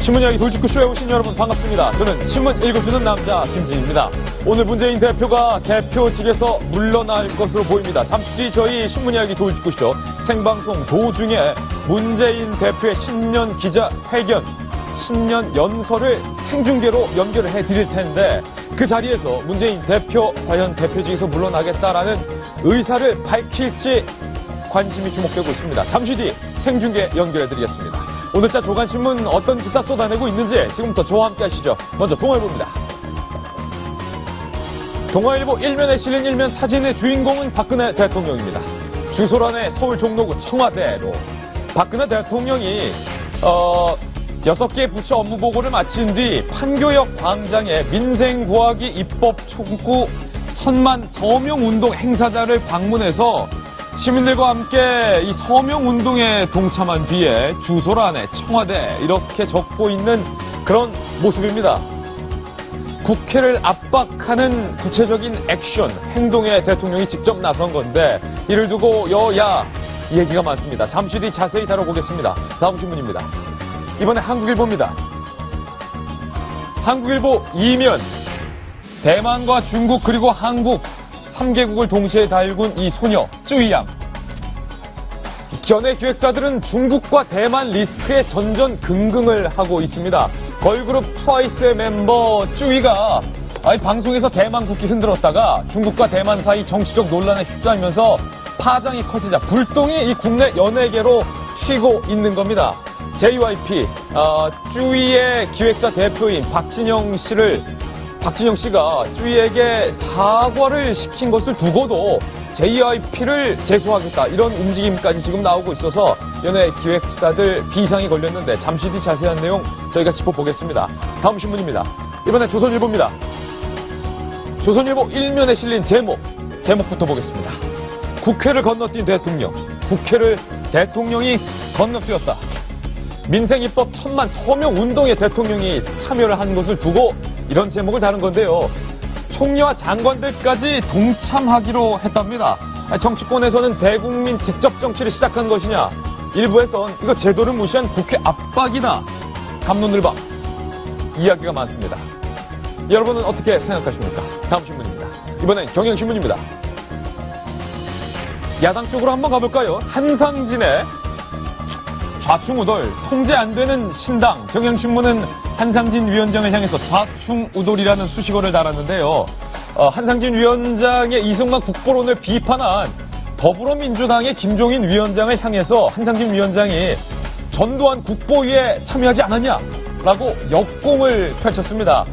신문 이야기 돌직구쇼에 오신 여러분 반갑습니다. 저는 신문 읽어주는 남자 김지희입니다. 오늘 문재인 대표가 대표직에서 물러날 것으로 보입니다. 잠시 뒤 저희 신문 이야기 돌직구쇼 생방송 도중에 문재인 대표의 신년 기자회견, 신년 연설을 생중계로 연결을 해드릴 텐데 그 자리에서 문재인 대표 과연 대표직에서 물러나겠다라는 의사를 밝힐지 관심이 주목되고 있습니다. 잠시 뒤 생중계 연결해드리겠습니다. 오늘자 조간신문 어떤 기사 쏟아내고 있는지 지금부터 저와 함께 하시죠. 먼저 동아일보입니다. 동아일보 일면에 실린 일면 사진의 주인공은 박근혜 대통령입니다. 주소란의 서울 종로구 청와대로 박근혜 대통령이 6개 부처 업무 보고를 마친 뒤 판교역 광장에 민생 구하기 입법 촉구 1000만 서명 운동 행사자를 방문해서 시민들과 함께 이 서명 운동에 동참한 뒤에 주소란에 청와대 이렇게 적고 있는 그런 모습입니다. 국회를 압박하는 구체적인 액션, 행동에 대통령이 직접 나선 건데 이를 두고 여야 얘기가 많습니다. 잠시 뒤 자세히 다뤄보겠습니다. 다음 신문입니다. 이번에 한국일보입니다. 한국일보 2면 대만과 중국 그리고 한국 3개국을 동시에 달군 이 소녀 쯔위양. 견해 기획사들은 중국과 대만 리스크에 전전긍긍을 하고 있습니다. 걸그룹 트와이스의 멤버 쯔위가 방송에서 대만 국기 흔들었다가 중국과 대만 사이 정치적 논란에 휩싸이면서 파장이 커지자 불똥이 이 국내 연예계로 튀고 있는 겁니다. JYP 쯔위의 기획사 대표인 박진영 씨가 쯔위에게 사과를 시킨 것을 두고도 JYP를 제소하겠다 이런 움직임까지 지금 나오고 있어서 연예 기획사들 비상이 걸렸는데 잠시 뒤 자세한 내용 저희가 짚어보겠습니다. 다음 신문입니다. 이번에 조선일보입니다. 조선일보 일면에 실린 제목부터 보겠습니다. 국회를 건너뛴 대통령, 국회를 대통령이 건너뛰었다. 민생입법 1000만 서명 운동에 대통령이 참여를 한 것을 두고 이런 제목을 다룬 건데요. 총리와 장관들까지 동참하기로 했답니다. 정치권에서는 대국민 직접 정치를 시작한 것이냐, 일부에선 이거 제도를 무시한 국회 압박이다, 갑론을박 이야기가 많습니다. 여러분은 어떻게 생각하십니까? 다음 신문입니다. 이번엔 경향신문입니다. 야당 쪽으로 한번 가볼까요? 한상진의 좌충우돌, 통제 안 되는 신당. 경향신문은 한상진 위원장을 향해서 좌충우돌이라는 수식어를 달았는데요. 한상진 위원장의 이승만 국보론을 비판한 더불어민주당의 김종인 위원장을 향해서 한상진 위원장이 전두환 국보위에 참여하지 않았냐라고 역공을 펼쳤습니다.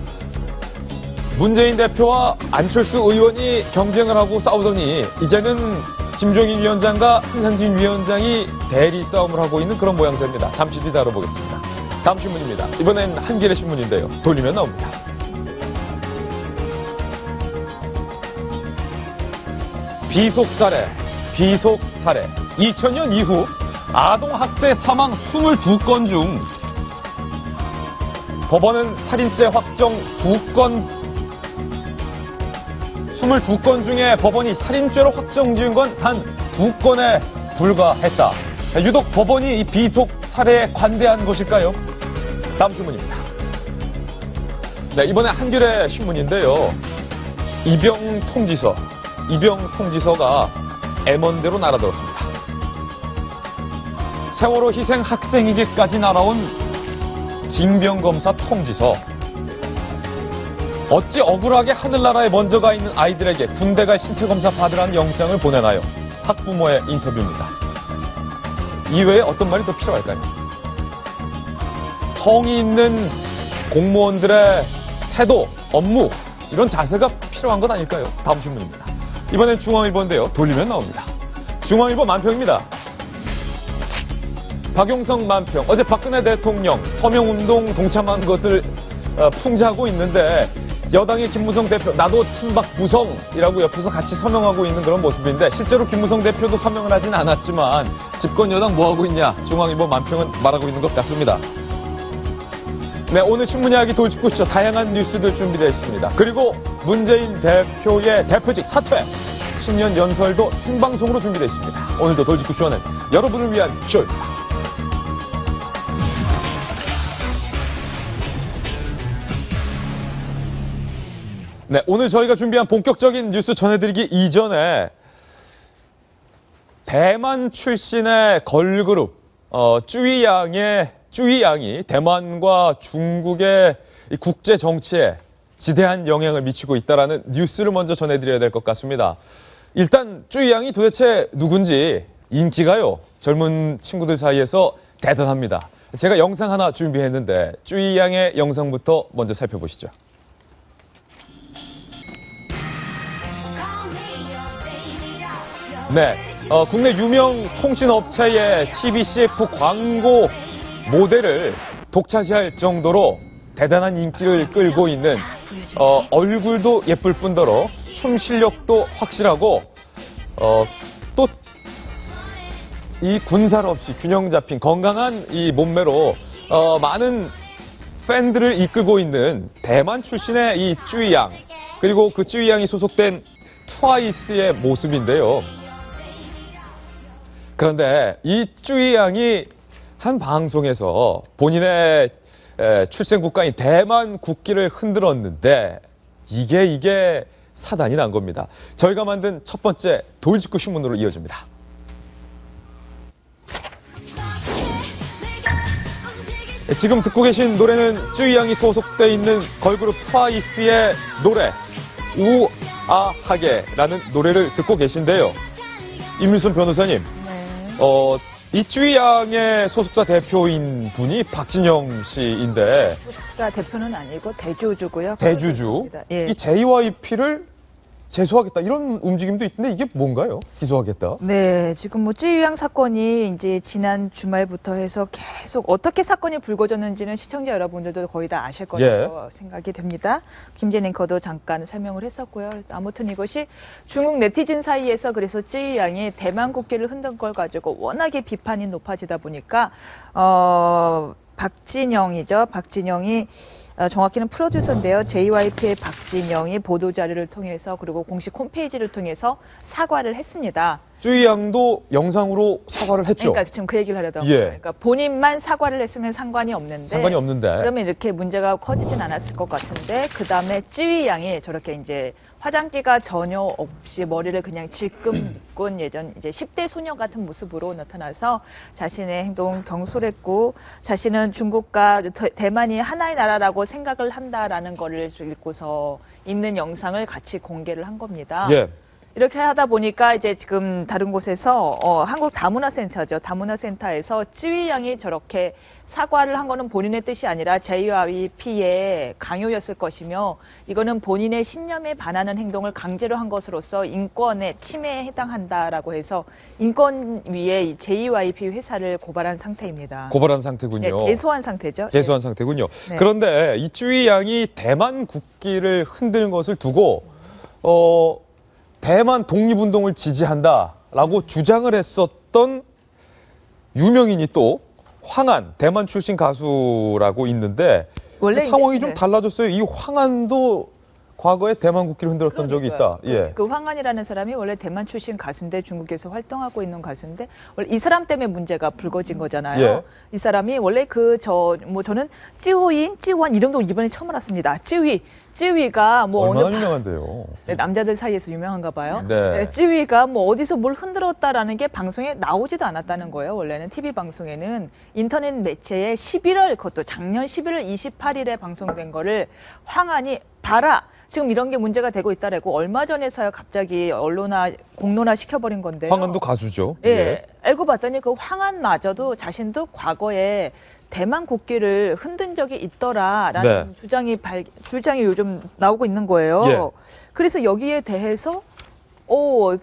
문재인 대표와 안철수 의원이 경쟁을 하고 싸우더니 이제는 김종인 위원장과 한상진 위원장이 대리 싸움을 하고 있는 그런 모양새입니다. 잠시 뒤 다뤄보겠습니다. 다음 신문입니다. 이번엔 한겨레 신문인데요. 돌리면 나옵니다. 비속 사례. 2000년 이후 아동학대 사망 22건 중 법원은 살인죄 확정 22건 중에 법원이 살인죄로 확정 지은 건 단 2건에 불과했다. 유독 법원이 이 비속 사례에 관대한 것일까요? 다음 신문입니다. 네, 이번에 한겨레 신문인데요. 이병 통지서가 M1대로 날아들었습니다. 세월호 희생 학생에게까지 날아온 징병검사 통지서. 어찌 억울하게 하늘나라에 먼저 가 있는 아이들에게 군대 갈 신체검사 받으라는 영장을 보내나요? 학부모의 인터뷰입니다. 이외에 어떤 말이 더 필요할까요? 성의 있는 공무원들의 태도, 업무, 이런 자세가 필요한 것 아닐까요? 다음 신문입니다. 이번엔 중앙일보인데요. 돌리면 나옵니다. 중앙일보 만평입니다. 박용성 만평. 어제 박근혜 대통령 서명운동 동참한 것을 풍자하고 있는데 여당의 김무성 대표, 나도 친박 무성이라고 옆에서 같이 서명하고 있는 그런 모습인데 실제로 김무성 대표도 서명을 하진 않았지만 집권 여당 뭐하고 있냐, 중앙일보 만평은 말하고 있는 것 같습니다. 네, 오늘 신문 이야기 돌직구쇼 다양한 뉴스들 준비되어 있습니다. 그리고 문재인 대표의 대표직 사퇴, 신년 연설도 생방송으로 준비되어 있습니다. 오늘도 돌직구쇼는 여러분을 위한 쇼입니다. 네, 오늘 저희가 준비한 본격적인 뉴스 전해드리기 이전에 대만 출신의 걸그룹 쭈이양이 대만과 중국의 이 국제 정치에 지대한 영향을 미치고 있다는 뉴스를 먼저 전해드려야 될 것 같습니다. 일단 쭈이양이 도대체 누군지 인기가요, 젊은 친구들 사이에서 대단합니다. 제가 영상 하나 준비했는데 쭈이양의 영상부터 먼저 살펴보시죠. 네, 국내 유명 통신업체의 TV CF 광고 모델을 독차지할 정도로 대단한 인기를 끌고 있는 얼굴도 예쁠 뿐더러 춤 실력도 확실하고 또 이 군살 없이 균형 잡힌 건강한 이 몸매로 많은 팬들을 이끌고 있는 대만 출신의 이 쭈이양, 그리고 그 쭈이양이 소속된 트와이스의 모습인데요. 그런데 이 쭈이양이 한 방송에서 본인의 출생 국가인 대만 국기를 흔들었는데 이게 사단이 난 겁니다. 저희가 만든 첫 번째 돌직구 신문으로 이어집니다. 지금 듣고 계신 노래는 쭈이양이 소속돼 있는 걸그룹 트와이스의 노래 우아하게라는 노래를 듣고 계신데요. 임일순 변호사님, 이 쭈이양의 소속사 대표인 분이 박진영 씨인데, 소속사 대표는 아니고 대주주고요. 대주주. 예. 이 JYP를 제소하겠다 이런 움직임도 있는데 이게 뭔가요? 기소하겠다. 네, 지금 뭐 쭈이양 사건이 이제 지난 주말부터 해서 계속 어떻게 사건이 불거졌는지는 시청자 여러분들도 거의 다 아실 거라고 생각이 됩니다. 김재인 앵커도 잠깐 설명을 했었고요. 아무튼 이것이 중국 네티즌 사이에서 그래서 쭈이양이 대만 국기를 흔든 걸 가지고 워낙에 비판이 높아지다 보니까 박진영이죠. 박진영이 정확히는 프로듀서인데요. JYP의 박진영이 보도자료를 통해서 그리고 공식 홈페이지를 통해서 사과를 했습니다. 쭈이양도 영상으로 사과를 했죠. 그러니까 지금 그 얘기를 하려다. 예. 그러니까 본인만 사과를 했으면 상관이 없는데. 그러면 이렇게 문제가 커지진 않았을 것 같은데 그 다음에 쭈이양이 저렇게 이제 화장기가 전혀 없이 머리를 그냥 질끈 묶은 예전 이제 10대 소녀 같은 모습으로 나타나서 자신의 행동 경솔했고 자신은 중국과 대만이 하나의 나라라고 생각을 한다라는 거를 읽고서 있는 영상을 같이 공개를 한 겁니다. 예. 이렇게 하다 보니까 이제 지금 다른 곳에서 한국 다문화센터죠. 다문화센터에서 쭈이양이 저렇게 사과를 한 거는 본인의 뜻이 아니라 JYP의 강요였을 것이며 이거는 본인의 신념에 반하는 행동을 강제로 한 것으로서 인권의 침해에 해당한다라고 해서 인권위에 JYP 회사를 고발한 상태입니다. 고발한 상태군요. 네, 제소한 상태죠. 제소한 네. 상태군요. 네. 그런데 이 쭈이양이 대만 국기를 흔든 것을 두고 대만 독립운동을 지지한다라고 주장을 했었던 유명인이 또 황한, 대만 출신 가수라고 있는데 원래 상황이 이제, 좀 네. 달라졌어요. 이 황한도 과거에 대만 국기를 흔들었던 적이 있다. 예. 그 황한이라는 사람이 원래 대만 출신 가수인데 중국에서 활동하고 있는 가수인데 원래 이 사람 때문에 문제가 불거진 거잖아요. 예. 이 사람이 원래 저는 찌우인, 찌우한 이름도 이번에 처음 알았습니다. 찌위가 뭐 얼마나 어느 유명한데요. 네, 남자들 사이에서 유명한가 봐요. 네. 찌위가 뭐 어디서 뭘 흔들었다라는 게 방송에 나오지도 않았다는 거예요. 원래는 TV 방송에는 인터넷 매체에 11월 그것도 작년 11월 28일에 방송된 거를 황한이 봐라. 지금 이런 게 문제가 되고 있다라고 얼마 전에서야 갑자기 언론화 공론화 시켜버린 건데요. 황한도 가수죠. 예. 알고 봤더니 그 황한마저도 자신도 과거에 대만 국기를 흔든 적이 있더라라는 주장이 요즘 나오고 있는 거예요. 예. 그래서 여기에 대해서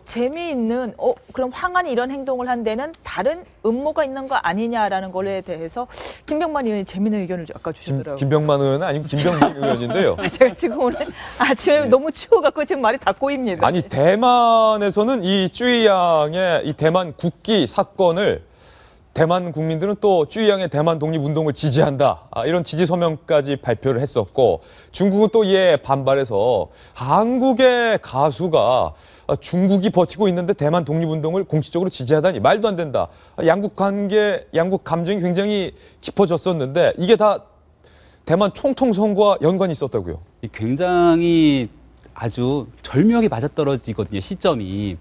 재미있는 그럼 황한이 이런 행동을 한 데는 다른 음모가 있는 거 아니냐라는 거에 대해서 김병만 의원이 재미있는 의견을 아까 주셨더라고요. 김병만 의원은 아니고 김병민 의원인데요. 제가 지금 오늘 아침에 너무 추워갖고 지금 말이 다 꼬입니다. 아니 대만에서는 이 쭈이양의 이 대만 국기 사건을 대만 국민들은 또 쭈이양의 대만 독립운동을 지지한다. 이런 지지 서명까지 발표를 했었고 중국은 또 이에 반발해서 한국의 가수가 중국이 버티고 있는데 대만 독립운동을 공식적으로 지지하다니 말도 안 된다. 양국 감정이 굉장히 깊어졌었는데 이게 다 대만 총통 선거와 연관이 있었다고요. 굉장히 아주 절묘하게 맞아떨어지거든요, 시점이.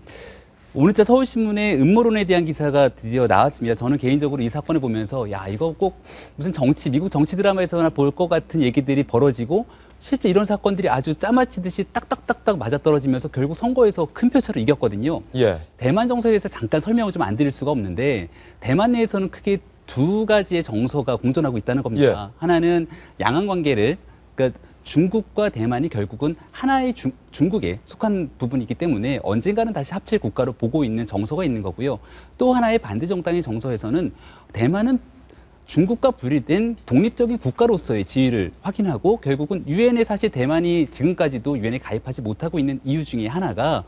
오늘자 서울신문에 음모론에 대한 기사가 드디어 나왔습니다. 저는 개인적으로 이 사건을 보면서 야, 이거 꼭 무슨 미국 정치 드라마에서나 볼 것 같은 얘기들이 벌어지고 실제 이런 사건들이 아주 짜맞히듯이 딱딱딱딱 맞아떨어지면서 결국 선거에서 큰 표차로 이겼거든요. 예. 대만 정서에 대해서 잠깐 설명을 좀 안 드릴 수가 없는데 대만 내에서는 크게 두 가지의 정서가 공존하고 있다는 겁니다. 예. 하나는 양안 관계를, 그러니까 중국과 대만이 결국은 하나의 중국에 속한 부분이기 때문에 언젠가는 다시 합칠 국가로 보고 있는 정서가 있는 거고요. 또 하나의 반대 정당의 정서에서는 대만은 중국과 분리된 독립적인 국가로서의 지위를 확인하고 결국은 유엔에 사실 대만이 지금까지도 유엔에 가입하지 못하고 있는 이유 중에 하나가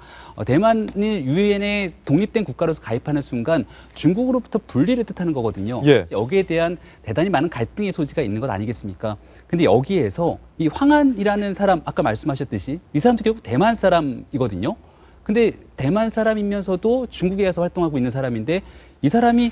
대만이 유엔에 독립된 국가로서 가입하는 순간 중국으로부터 분리를 뜻하는 거거든요. 예. 여기에 대한 대단히 많은 갈등의 소지가 있는 것 아니겠습니까? 근데 여기에서 이 황한이라는 사람, 아까 말씀하셨듯이 이 사람도 결국 대만 사람이거든요. 근데 대만 사람이면서도 중국에 가서 활동하고 있는 사람인데 이 사람이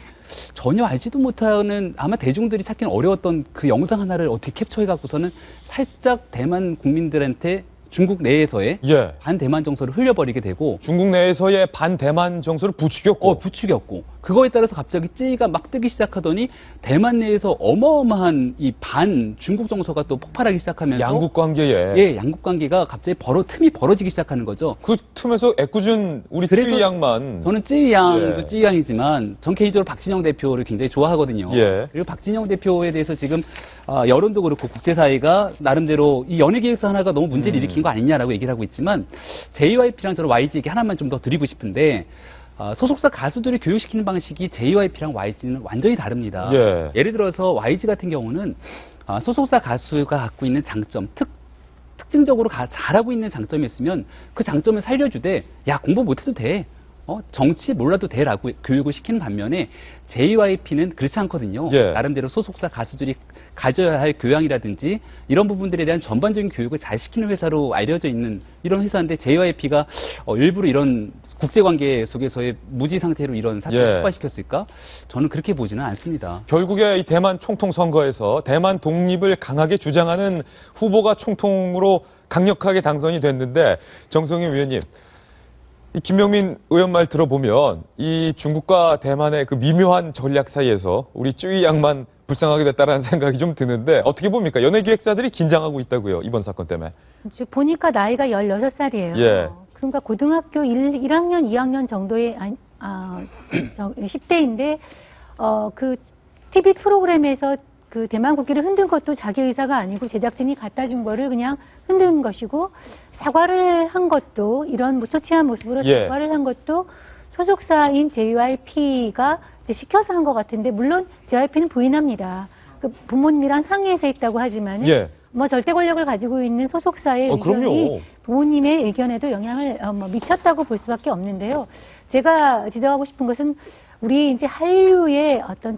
전혀 알지도 못하는, 아마 대중들이 찾기는 어려웠던 그 영상 하나를 어떻게 캡처해갖고서는 살짝 대만 국민들한테 중국 내에서의 예. 반대만 정서를 흘려버리게 되고 중국 내에서의 반대만 정서를 부추겼고. 부추겼고 그거에 따라서 갑자기 찌가 막 뜨기 시작하더니 대만 내에서 어마어마한 이 반 중국 정서가 또 폭발하기 시작하면서 양국 관계에. 예, 양국 관계가 갑자기 틈이 벌어지기 시작하는 거죠. 그 틈에서 애꿎은 우리 찌위 양만. 저는 찌위 양도 예. 찌위 양이지만 전 개인적으로 박진영 대표를 굉장히 좋아하거든요. 예. 그리고 박진영 대표에 대해서 지금 여론도 그렇고 국제사회가 나름대로 이 연예기획사 하나가 너무 문제를 일으킨 거 아니냐라고 얘기를 하고 있지만 JYP랑 저는 YG에게 하나만 좀 더 드리고 싶은데 소속사 가수들을 교육시키는 방식이 JYP랑 YG는 완전히 다릅니다. 예. 예를 들어서 YG 같은 경우는 소속사 가수가 갖고 있는 장점, 특징적으로 잘하고 있는 장점이 있으면 그 장점을 살려주되 야, 공부 못해도 돼. 정치 몰라도 돼라고 교육을 시키는 반면에 JYP는 그렇지 않거든요. 예. 나름대로 소속사 가수들이 가져야 할 교양이라든지 이런 부분들에 대한 전반적인 교육을 잘 시키는 회사로 알려져 있는 이런 회사인데 JYP가 일부러 이런 국제관계 속에서의 무지 상태로 이런 사건을 예. 폭발시켰을까? 저는 그렇게 보지는 않습니다. 결국에 이 대만 총통 선거에서 대만 독립을 강하게 주장하는 후보가 총통으로 강력하게 당선이 됐는데 정성윤 위원님, 이 김명민 의원 말 들어보면 이 중국과 대만의 그 미묘한 전략 사이에서 우리 쯔위 양만 불쌍하게 됐다라는 생각이 좀 드는데 어떻게 봅니까? 연예기획사들이 긴장하고 있다고요, 이번 사건 때문에. 보니까 나이가 16살이에요. 예. 그러니까 고등학교 1학년, 2학년 정도의 10대인데 그 TV 프로그램에서 그 대만 국기를 흔든 것도 자기 의사가 아니고 제작진이 갖다 준 거를 그냥 흔든 것이고 사과를 한 것도 이런 무처치한 모습으로 예. 사과를 한 것도 소속사인 JYP가 이제 시켜서 한 것 같은데 물론 JYP는 부인합니다. 그 부모님이랑 상의해서 했다고 하지만은 예. 뭐 절대 권력을 가지고 있는 소속사의 의견이 그럼요. 부모님의 의견에도 영향을 미쳤다고 볼 수밖에 없는데요. 제가 지적하고 싶은 것은 우리 이제 한류의 어떤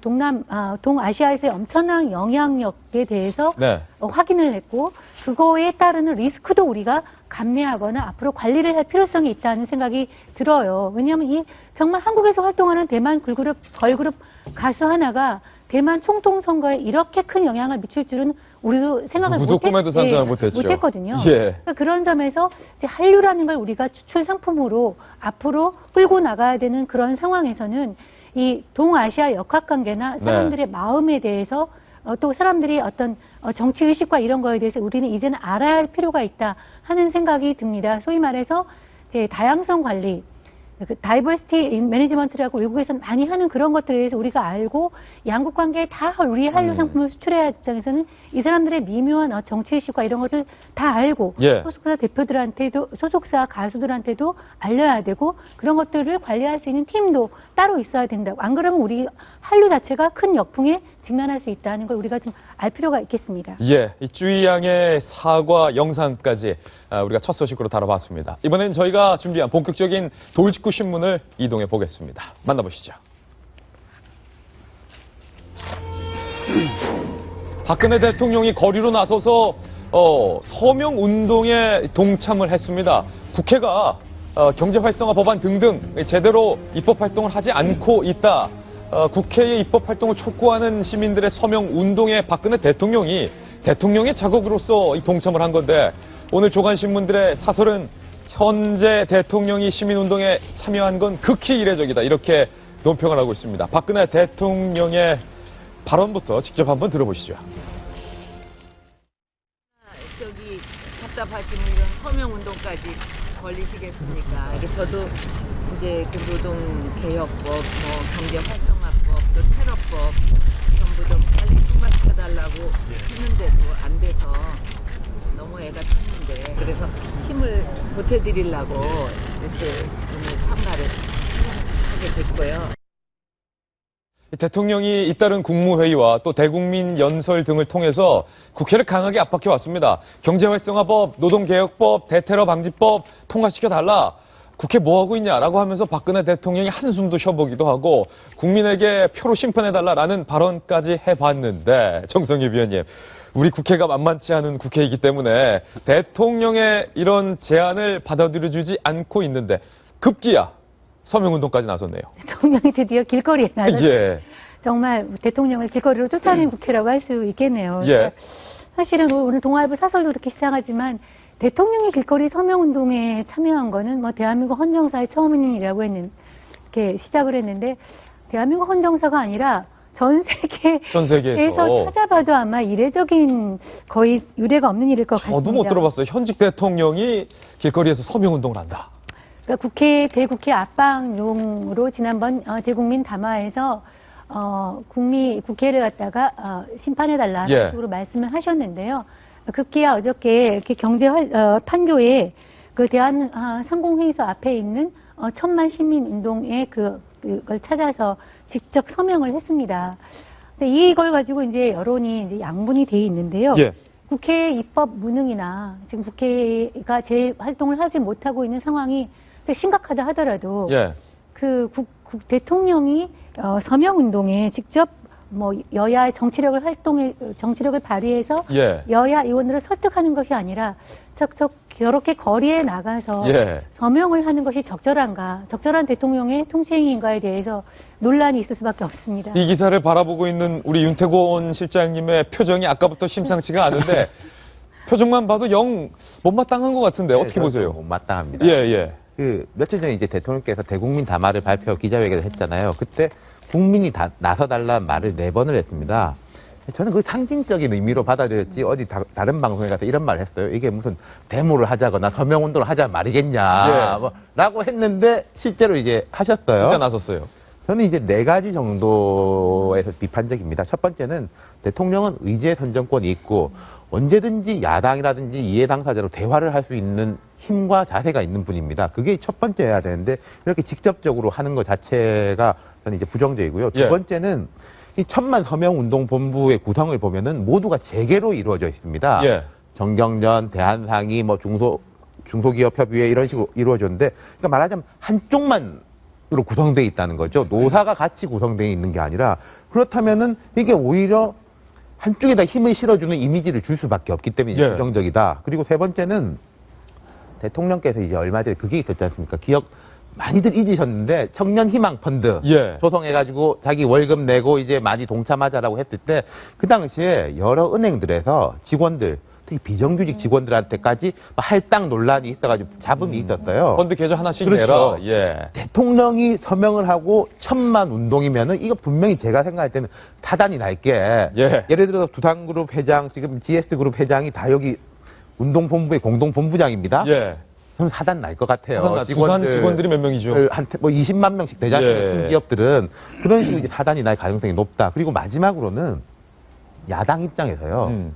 동아시아에서의 엄청난 영향력에 대해서 네. 확인을 했고 그거에 따르는 리스크도 우리가 감내하거나 앞으로 관리를 할 필요성이 있다는 생각이 들어요. 왜냐하면 정말 한국에서 활동하는 대만 걸그룹 가수 하나가 대만 총통 선거에 이렇게 큰 영향을 미칠 줄은 우리도 생각을 꿈에도 상상을 못했죠. 못했거든요. 예. 그러니까 그런 점에서 이제 한류라는 걸 우리가 추출 상품으로 앞으로 끌고 나가야 되는 그런 상황에서는 이 동아시아 역학관계나 사람들의 마음에 대해서 또 사람들이 어떤 정치 의식과 이런 거에 대해서 우리는 이제는 알아야 할 필요가 있다 하는 생각이 듭니다. 소위 말해서 이제 다양성 관리, 그 다이버시티 매니지먼트라고 외국에서는 많이 하는 그런 것들에 대해서 우리가 알고 양국 관계에 다 우리 한류 상품을 수출해야 할 입장에서는 이 사람들의 미묘한 정치의식과 이런 것을 다 알고 예. 소속사 대표들한테도 소속사 가수들한테도 알려야 되고 그런 것들을 관리할 수 있는 팀도 따로 있어야 된다고. 안 그러면 우리 한류 자체가 큰 역풍에 직면할 수 있다는 걸 우리가 좀 알 필요가 있겠습니다. 예, 이 쯔위 양의 사과 영상까지 우리가 첫 소식으로 다뤄봤습니다. 이번엔 저희가 준비한 본격적인 돌직구 신문을 이동해 보겠습니다. 만나보시죠. 박근혜 대통령이 거리로 나서서 서명 운동에 동참을 했습니다. 국회가 경제활성화 법안 등등 제대로 입법 활동을 하지 않고 있다. 국회의 입법 활동을 촉구하는 시민들의 서명 운동에 박근혜 대통령이 대통령의 자극으로서 이 동참을 한 건데 오늘 조간신문들의 사설은 현재 대통령이 시민운동에 참여한 건 극히 이례적이다. 이렇게 논평을 하고 있습니다. 박근혜 대통령의 발언부터 직접 한번 들어보시죠. 저기 답답하시면 이런 서명운동까지 걸리시겠습니까? 이게 저도 이제 그 노동개혁법, 경제활성화법, 또 테러법 전부 좀 빨리 통과시켜달라고 했는데도 안 돼서 너무 애가 탔는데 그래서 힘을 보태드리려고 이렇게 오늘 참가를 하게 됐고요. 대통령이 잇따른 국무회의와 또 대국민 연설 등을 통해서 국회를 강하게 압박해 왔습니다. 경제활성화법, 노동개혁법, 대테러 방지법 통과시켜달라. 국회 뭐하고 있냐라고 하면서 박근혜 대통령이 한숨도 쉬어보기도 하고 국민에게 표로 심판해달라라는 발언까지 해봤는데 정성희 위원님, 우리 국회가 만만치 않은 국회이기 때문에 대통령의 이런 제안을 받아들여주지 않고 있는데 급기야 서명운동까지 나섰네요. 대통령이 드디어 길거리에 나섰어요. 예. 정말 대통령을 길거리로 쫓아낸 국회라고 할 수 있겠네요. 예. 사실은 오늘 동아일보 사설도 그렇게 시작하지만 대통령이 길거리 서명운동에 참여한 거는 뭐 대한민국 헌정사의 처음인 일이라고 이렇게 시작을 했는데 대한민국 헌정사가 아니라 전 세계에서 찾아봐도 아마 이례적인 거의 유례가 없는 일일 것 같습니다. 저도 못 들어봤어요. 현직 대통령이 길거리에서 서명운동을 한다. 그러니까 대국회 압박용으로 지난번 대국민 담화에서 국회를 갖다가 심판해달라는 예. 식으로 말씀을 하셨는데요. 급기야 어저께 이렇게 판교에 그 상공회의소 앞에 있는 천만 시민운동의 그걸 찾아서 직접 서명을 했습니다. 근데 이걸 가지고 이제 여론이 이제 양분이 돼 있는데요. 예. 국회 입법 무능이나 지금 국회가 제 활동을 하지 못하고 있는 상황이 심각하다 하더라도 예. 대통령이 서명운동에 직접 뭐 여야의 정치력을 발휘해서 예. 여야 의원들을 설득하는 것이 아니라 저렇게 거리에 나가서 예. 서명을 하는 것이 적절한 대통령의 통치행위인가에 대해서 논란이 있을 수밖에 없습니다. 이 기사를 바라보고 있는 우리 윤태곤 실장님의 표정이 아까부터 심상치가 않은데 표정만 봐도 영 못마땅한 것 같은데 어떻게 보세요? 못마땅합니다. 예, 예. 그 며칠 전에 이제 대통령께서 대국민 담화를 발표 기자회견을 했잖아요. 그때 국민이 나서달라는 말을 4번을 했습니다. 저는 그 상징적인 의미로 받아들였지 어디 다른 방송에 가서 이런 말을 했어요. 이게 무슨 데모를 하자거나 서명운동을 하자 말이겠냐 예. 라고 했는데 실제로 이제 하셨어요. 진짜 나섰어요. 저는 이제 4가지 정도에서 비판적입니다. 첫 번째는 대통령은 의제 선정권이 있고 언제든지 야당이라든지 이해 당사자로 대화를 할 수 있는 힘과 자세가 있는 분입니다. 그게 첫 번째여야 되는데 이렇게 직접적으로 하는 것 자체가 저는 이제 부정적이고요. 두 예. 번째는 이 천만 서명운동본부의 구성을 보면은 모두가 재계로 이루어져 있습니다. 예. 정경련, 대한상의, 뭐 중소기업협의회 이런 식으로 이루어졌는데, 그러니까 말하자면 한쪽만으로 구성되어 있다는 거죠. 노사가 같이 구성되어 있는 게 아니라 그렇다면은 이게 오히려 한쪽에다 힘을 실어주는 이미지를 줄 수밖에 없기 때문에 예. 부정적이다. 그리고 세 번째는 대통령께서 이제 얼마 전에 그게 있었지 않습니까? 기억 많이들 잊으셨는데 청년 희망 펀드 예. 조성해가지고 자기 월급 내고 이제 많이 동참하자라고 했을 때 그 당시에 여러 은행들에서 직원들 특히 비정규직 직원들한테까지 할당 논란이 있어가지고 잡음이 있었어요. 펀드 계좌 하나씩 그렇죠. 내라. 예. 대통령이 서명을 하고 천만 운동이면은 이거 분명히 제가 생각할 때는 타단이 날게. 예. 예를 들어서 두산그룹 회장 지금 GS그룹 회장이 다 여기 운동본부의 공동본부장입니다. 예. 저는 사단 날 것 같아요. 두산 직원들이 몇 명이죠? 한테 뭐 20만 명씩 되잖아요. 예. 큰 기업들은 그런 식으로 이제 사단이 날 가능성이 높다. 그리고 마지막으로는 야당 입장에서요.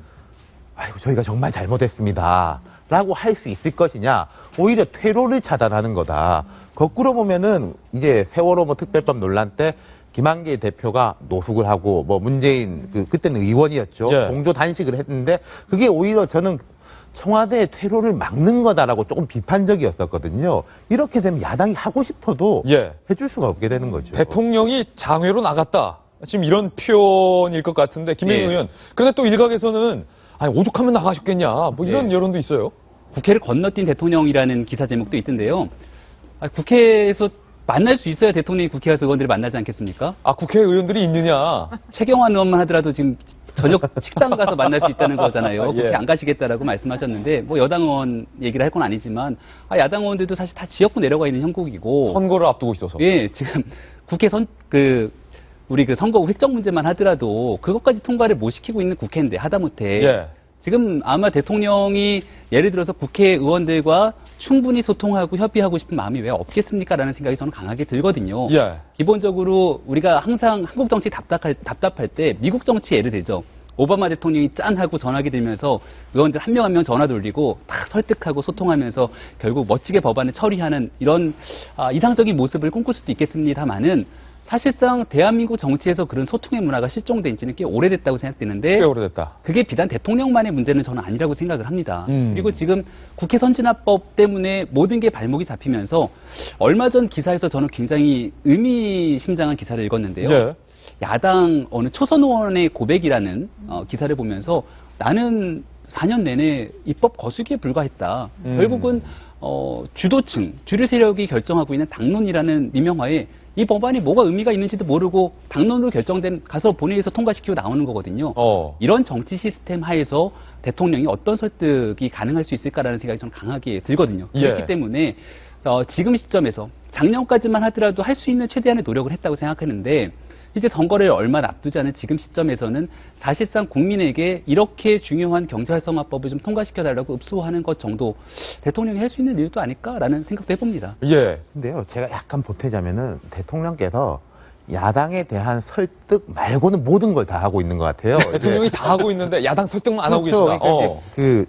아이고 저희가 정말 잘못했습니다. 라고 할 수 있을 것이냐. 오히려 퇴로를 차단하는 거다. 거꾸로 보면은 이제 세월호 뭐 특별법 논란 때 김한길 대표가 노숙을 하고 뭐 문재인 그때는 의원이었죠. 예. 공조 단식을 했는데 그게 오히려 저는 청와대의 퇴로를 막는 거다라고 조금 비판적이었었거든요. 이렇게 되면 야당이 하고 싶어도 예. 해줄 수가 없게 되는 거죠. 대통령이 장외로 나갔다. 지금 이런 표현일 것 같은데 김영희 예. 의원. 그런데 또 일각에서는 아니 오죽하면 나가셨겠냐. 뭐 이런 예. 여론도 있어요. 국회를 건너뛴 대통령이라는 기사 제목도 있던데요. 국회에서 만날 수 있어야 대통령이 국회 가서 의원들을 만나지 않겠습니까? 아 국회의원들이 있느냐. 최경환 의원만 하더라도 지금 저녁 식당 가서 만날 수 있다는 거잖아요. 예. 국회 안 가시겠다라고 말씀하셨는데 뭐 여당 의원 얘기를 할 건 아니지만 야당 의원들도 사실 다 지역구 내려가 있는 형국이고 선거를 앞두고 있어서. 예, 지금 국회 우리 선거구 획정 문제만 하더라도 그것까지 통과를 못 시키고 있는 국회인데 하다못해 예. 지금 아마 대통령이 예를 들어서 국회의원들과 충분히 소통하고 협의하고 싶은 마음이 왜 없겠습니까? 라는 생각이 저는 강하게 들거든요. 예. 기본적으로 우리가 항상 한국 정치 답답할 때 미국 정치 예를 들죠. 오바마 대통령이 짠 하고 전화기 들면서 의원들 한 명 한 명 전화 돌리고 다 설득하고 소통하면서 결국 멋지게 법안을 처리하는 이런 이상적인 모습을 꿈꿀 수도 있겠습니다만은 사실상 대한민국 정치에서 그런 소통의 문화가 실종된 지는 꽤 오래됐다고 생각되는데 꽤 오래됐다. 그게 비단 대통령만의 문제는 저는 아니라고 생각을 합니다. 그리고 지금 국회 선진화법 때문에 모든 게 발목이 잡히면서 얼마 전 기사에서 저는 굉장히 의미심장한 기사를 읽었는데요. 예. 야당 어느 초선 의원의 고백이라는 기사를 보면서 나는 4년 내내 입법 거수기에 불과했다. 결국은 주도층, 주류 세력이 결정하고 있는 당론이라는 미명하에 이 법안이 뭐가 의미가 있는지도 모르고 당론으로 결정된 가서 본회의에서 통과시키고 나오는 거거든요. 이런 정치 시스템 하에서 대통령이 어떤 설득이 가능할 수 있을까라는 생각이 저는 강하게 들거든요. 그렇기 예. 때문에 지금 시점에서 작년까지만 하더라도 할 수 있는 최대한의 노력을 했다고 생각했는데 이제 선거를 얼마 앞두지 않은 지금 시점에서는 사실상 국민에게 이렇게 중요한 경제활성화법을 좀 통과시켜달라고 읍소하는 것 정도 대통령이 할 수 있는 일도 아닐까라는 생각도 해봅니다. 예. 근데요, 제가 약간 보태자면은 대통령께서 야당에 대한 설득 말고는 모든 걸 다 하고 있는 것 같아요. 대통령이 다 하고 있는데 야당 설득만 안 하고 그렇죠. 계시다.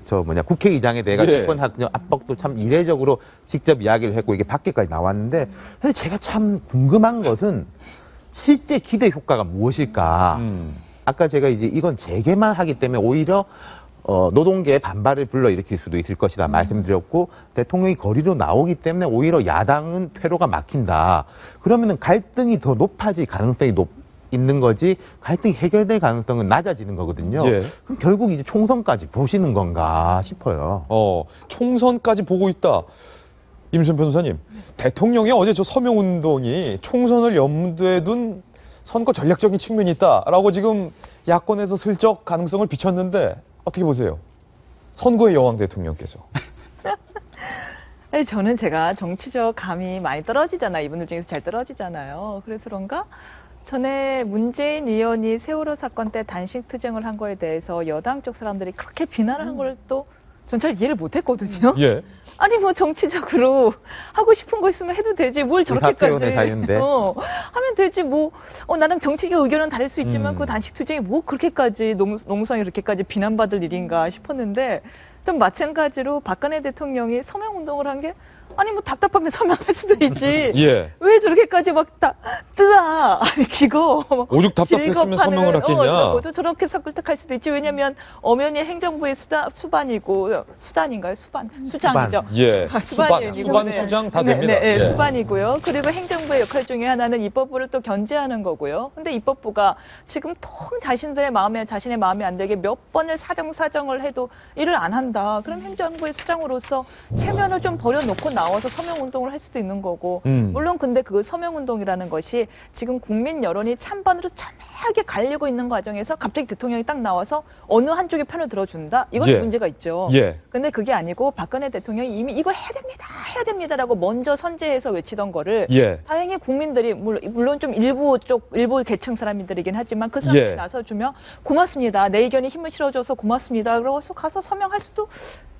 그러니까 이제 국회의장에 대해 예. 집권 압박도 참 이례적으로 직접 이야기를 했고 이게 밖에까지 나왔는데 근데 제가 참 궁금한 것은 실제 기대 효과가 무엇일까? 아까 제가 이제 이건 재개만 하기 때문에 오히려 노동계의 반발을 불러일으킬 수도 있을 것이다 말씀드렸고 대통령이 거리로 나오기 때문에 오히려 야당은 퇴로가 막힌다. 그러면은 갈등이 더 높아질 가능성이 있는 거지 갈등이 해결될 가능성은 낮아지는 거거든요. 예. 그럼 결국 이제 총선까지 보시는 건가 싶어요. 총선까지 보고 있다. 임순 변호사님, 대통령이 어제 저 서명운동이 총선을 염두에 둔 선거 전략적인 측면이 있다라고 지금 야권에서 슬쩍 가능성을 비췄는데 어떻게 보세요? 선거의 여왕 대통령께서. 네, 저는 제가 정치적 감이 많이 떨어지잖아요. 이분들 중에서 잘 떨어지잖아요. 그래서 그런가? 전에 문재인 의원이 세월호 사건 때 단식 투쟁을 한 거에 대해서 여당 쪽 사람들이 그렇게 비난을 한 걸 또 전 잘 이해를 못 했거든요. 예. 아니 뭐 정치적으로 하고 싶은 거 있으면 해도 되지 뭘 저렇게까지 하면 되지 뭐 나는 정치적 의견은 다를 수 있지만 그 단식 투쟁이 뭐 그렇게까지 농성이 그렇게까지 비난받을 일인가 싶었는데 좀 마찬가지로 박근혜 대통령이 서명운동을 한 게 아니 뭐 답답하면 서명할 수도 있지. 예. 왜 저렇게까지 막 뜨아 아니 기거 오죽 답답했으면 서명을 했겠냐. 그것도 저렇게 설득할 수도 있지. 왜냐면 엄연히 행정부의 수반이고 수단인가요? 수장이죠. 예. 수반 수장 다 됩니다. 네, 예. 수반이고요. 그리고 행정부의 역할 중에 하나는 입법부를 또 견제하는 거고요. 근데 입법부가 지금 통 자신의 마음에 안 들게 몇 번을 사정을 해도 일을 안 한다. 그럼 행정부의 수장으로서 체면을 좀 버려놓고 나와서 서명운동을 할 수도 있는 거고 물론 근데 그 서명운동이라는 것이 지금 국민 여론이 찬반으로 첨예하게 갈리고 있는 과정에서 갑자기 대통령이 딱 나와서 어느 한쪽의 편을 들어준다? 이건 예. 문제가 있죠. 예. 근데 그게 아니고 박근혜 대통령이 이미 이거 해야 됩니다라고 먼저 선제해서 외치던 거를 예. 다행히 국민들이 물론 좀 일부 계층 사람들이긴 하지만 그 사람들이 예. 나서주면 고맙습니다. 내 의견이 힘을 실어줘서 고맙습니다. 그러고서 가서 서명할 수도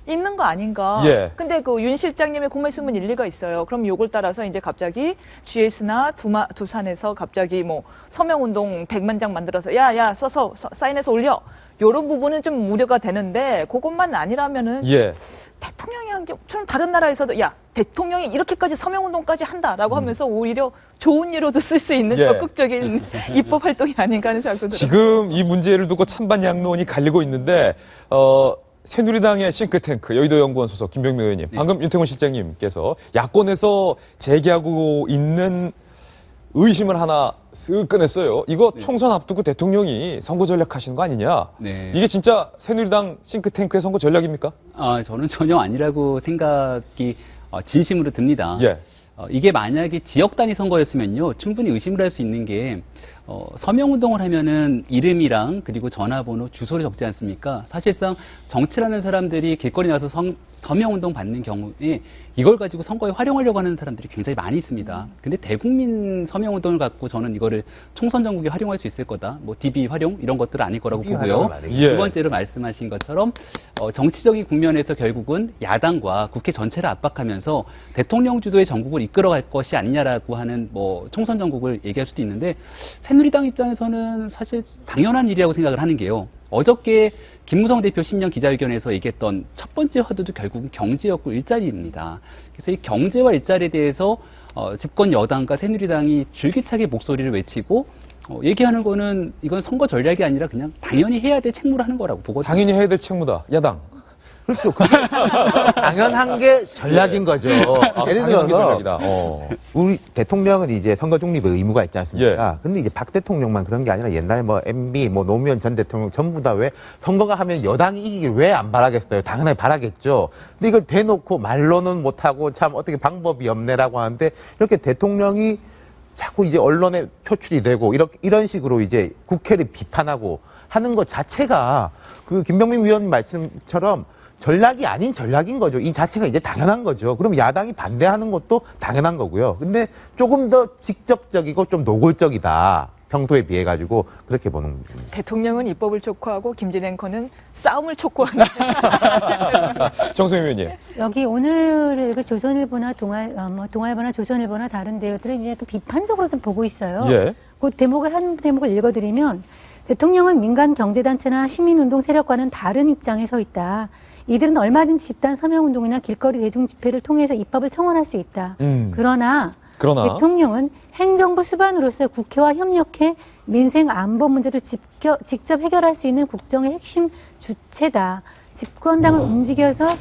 있는 거 아닌가. 예. 근데 그 윤 실장님의 그 말씀은 일리가 있어요. 그럼 요걸 따라서 이제 갑자기 GS나 두산에서 갑자기 뭐 서명운동 100만 장 만들어서 야 써서 사인해서 올려. 요런 부분은 좀 우려가 되는데 그것만 아니라면은 예. 대통령이 한 게 좀 다른 나라에서도 야 대통령이 이렇게까지 서명운동까지 한다라고 하면서 오히려 좋은 예로도 쓸 수 있는 예. 적극적인 입법 활동이 아닌가 하는 생각도 들어요. 지금 이 문제를 두고 찬반 양론이 갈리고 있는데 새누리당의 싱크탱크 여의도연구원 소속 김병민 의원님, 방금 윤태곤 실장님께서 야권에서 제기하고 있는 의심을 하나 쓱 꺼냈어요. 이거 총선 앞두고 대통령이 선거 전략 하시는 거 아니냐? 네. 이게 진짜 새누리당 싱크탱크의 선거 전략입니까? 저는 전혀 아니라고 생각이 진심으로 듭니다. 예. 이게 만약에 지역 단위 선거였으면요, 충분히 의심을 할 수 있는 게, 서명운동을 하면은 이름이랑 그리고 전화번호, 주소를 적지 않습니까? 사실상 정치라는 사람들이 길거리 나와서 서명운동 받는 경우에 이걸 가지고 선거에 활용하려고 하는 사람들이 굉장히 많이 있습니다. 근데 대국민 서명운동을 갖고 저는 이거를 총선 전국에 활용할 수 있을 거다. 뭐 DB 활용 이런 것들은 아닐 거라고 보고요. 예. 두 번째로 말씀하신 것처럼 정치적인 국면에서 결국은 야당과 국회 전체를 압박하면서 대통령 주도의 전국을 이끌어갈 것이 아니냐라고 하는 뭐 총선 전국을 얘기할 수도 있는데 새누리당 입장에서는 사실 당연한 일이라고 생각을 하는 게요. 어저께 김무성 대표 신년 기자회견에서 얘기했던 첫 번째 화두도 결국은 경제였고 일자리입니다. 그래서 이 경제와 일자리에 대해서 집권 여당과 새누리당이 줄기차게 목소리를 외치고 얘기하는 거는 이건 선거 전략이 아니라 그냥 당연히 해야 될 책무를 하는 거라고 보거든요. 당연히 해야 될 책무다. 야당. 그렇죠. 당연한 게 전략인 거죠. 예를 들어서 우리 대통령은 이제 선거 중립의 의무가 있지 않습니까? 근데 이제 박 대통령만 그런 게 아니라 옛날에 뭐 MB, 뭐 노무현 전 대통령 전부 다 왜 선거가 하면 여당이 이기길 왜 안 바라겠어요? 당연히 바라겠죠. 근데 이걸 대놓고 말로는 못하고 참 어떻게 방법이 없네라고 하는데 이렇게 대통령이 자꾸 이제 언론에 표출이 되고 이런 식으로 이제 국회를 비판하고 하는 것 자체가 그 김병민 위원 말씀처럼 전략이 아닌 전략인 거죠. 이 자체가 이제 당연한 거죠. 그럼 야당이 반대하는 것도 당연한 거고요. 근데 조금 더 직접적이고 좀 노골적이다. 평소에 비해 가지고 그렇게 보는 겁니다. 대통령은 입법을 촉구하고 김진 앵커는 싸움을 촉구하는. 정세미 의원님. 여기 오늘 그 조선일보나 동아일보나 조선일보나 다른 데들은 이제 비판적으로 좀 보고 있어요. 예. 그 대목을 한 대목을 읽어드리면 대통령은 민간 경제단체나 시민운동 세력과는 다른 입장에 서 있다. 이들은 얼마든지 집단 서명운동이나 길거리 대중집회를 통해서 입법을 청원할 수 있다. 그러나 대통령은 행정부 수반으로서 국회와 협력해 민생 안보 문제를 직접 해결할 수 있는 국정의 핵심 주체다. 집권당을 움직여서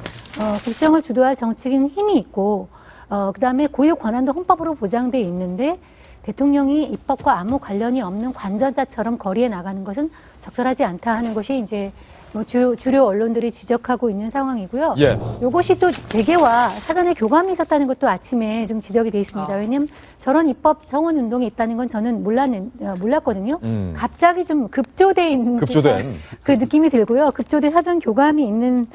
국정을 주도할 정치적인 힘이 있고 그다음에 고유 권한도 헌법으로 보장돼 있는데 대통령이 입법과 아무 관련이 없는 관전자처럼 거리에 나가는 것은 적절하지 않다 하는 것이 이제 주류 언론들이 지적하고 있는 상황이고요. 예. 이것이 또 재계와 사전에 교감이 있었다는 것도 아침에 좀 지적이 돼 있습니다. 왜냐하면 저런 입법 청원 운동이 있다는 건 저는 몰랐거든요. 갑자기 좀 급조돼 있는 그 느낌이 들고요. 급조돼 사전 교감이 있는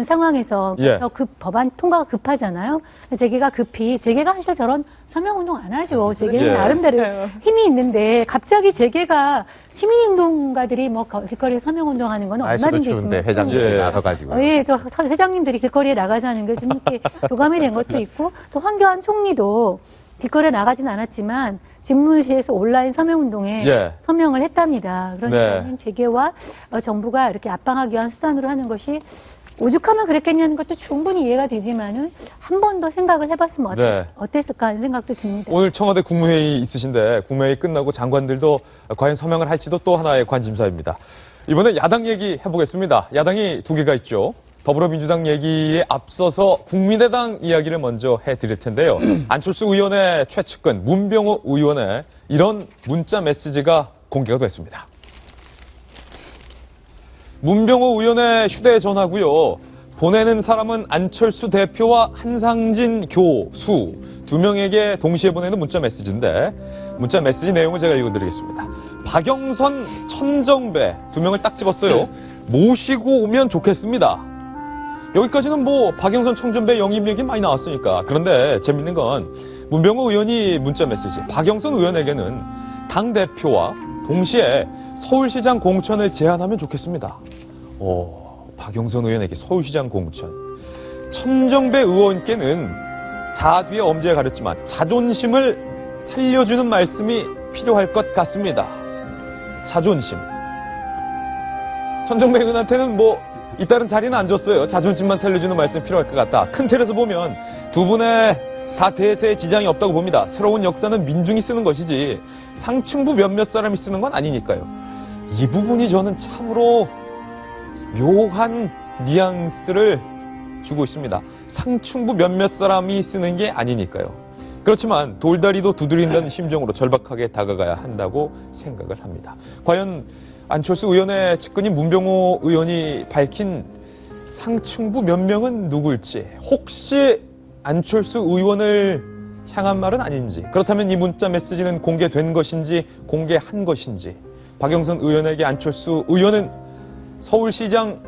상황에서 더 법안 통과가 급하잖아요. 재계가 사실 저런 서명 운동 안 하죠. 재계는 나름대로 힘이 있는데 갑자기 재계가 시민운동가들이 뭐 길거리에 서명 운동하는 건 얼마든지 있습니다. 회장님들이 나서가지고. 저 회장님들이 길거리에 나가서 하는 게 좀 이렇게 교감이 된 것도 있고 또 황교안 총리도 길거리에 나가진 않았지만 집무실에서 온라인 서명운동에 서명을 했답니다. 그러니까 재계와 정부가 이렇게 압박하기 위한 수단으로 하는 것이 오죽하면 그랬겠냐는 것도 충분히 이해가 되지만은 한 번 더 생각을 해봤으면 어땠을까 하는 생각도 듭니다. 오늘 청와대 국무회의 있으신데 국무회의 끝나고 장관들도 과연 서명을 할지도 또 하나의 관심사입니다. 이번에 야당 얘기 해보겠습니다. 야당이 두 개가 있죠. 더불어민주당 얘기에 앞서서 국민의당 이야기를 먼저 해드릴 텐데요. 안철수 의원의 최측근 문병호 의원의 이런 문자 메시지가 공개가 됐습니다. 문병호 의원의 휴대전화고요. 보내는 사람은 안철수 대표와 한상진 교수 두 명에게 동시에 보내는 문자 메시지인데 문자 메시지 내용을 제가 읽어드리겠습니다. 박영선, 천정배 두 명을 딱 집었어요. 모시고 오면 좋겠습니다. 여기까지는 뭐 박영선, 천정배 영입 얘기 많이 나왔으니까. 그런데 재밌는 건 문병호 의원이 문자 메시지 박영선 의원에게는 당대표와 동시에 서울시장 공천을 제안하면 좋겠습니다. 박영선 의원에게 서울시장 공천. 천정배 의원께는 뒤에 엄지에 가렸지만 자존심을 살려주는 말씀이 필요할 것 같습니다. 자존심. 천정배 의원한테는 뭐 잇따른 자리는 안 줬어요. 자존심만 살려주는 말씀이 필요할 것 같다. 큰 틀에서 보면 두 분의 다 대세에 지장이 없다고 봅니다. 새로운 역사는 민중이 쓰는 것이지 상층부 몇몇 사람이 쓰는 건 아니니까요. 이 부분이 저는 참으로 묘한 뉘앙스를 주고 있습니다. 상층부 몇몇 사람이 쓰는 게 아니니까요. 그렇지만 돌다리도 두드린다는 심정으로 절박하게 다가가야 한다고 생각을 합니다. 과연 안철수 의원의 측근인 문병호 의원이 밝힌 상층부 몇 명은 누구일지, 혹시 안철수 의원을 향한 말은 아닌지, 그렇다면 이 문자 메시지는 공개된 것인지 공개한 것인지, 박영선 의원에게 안철수 의원은 서울시장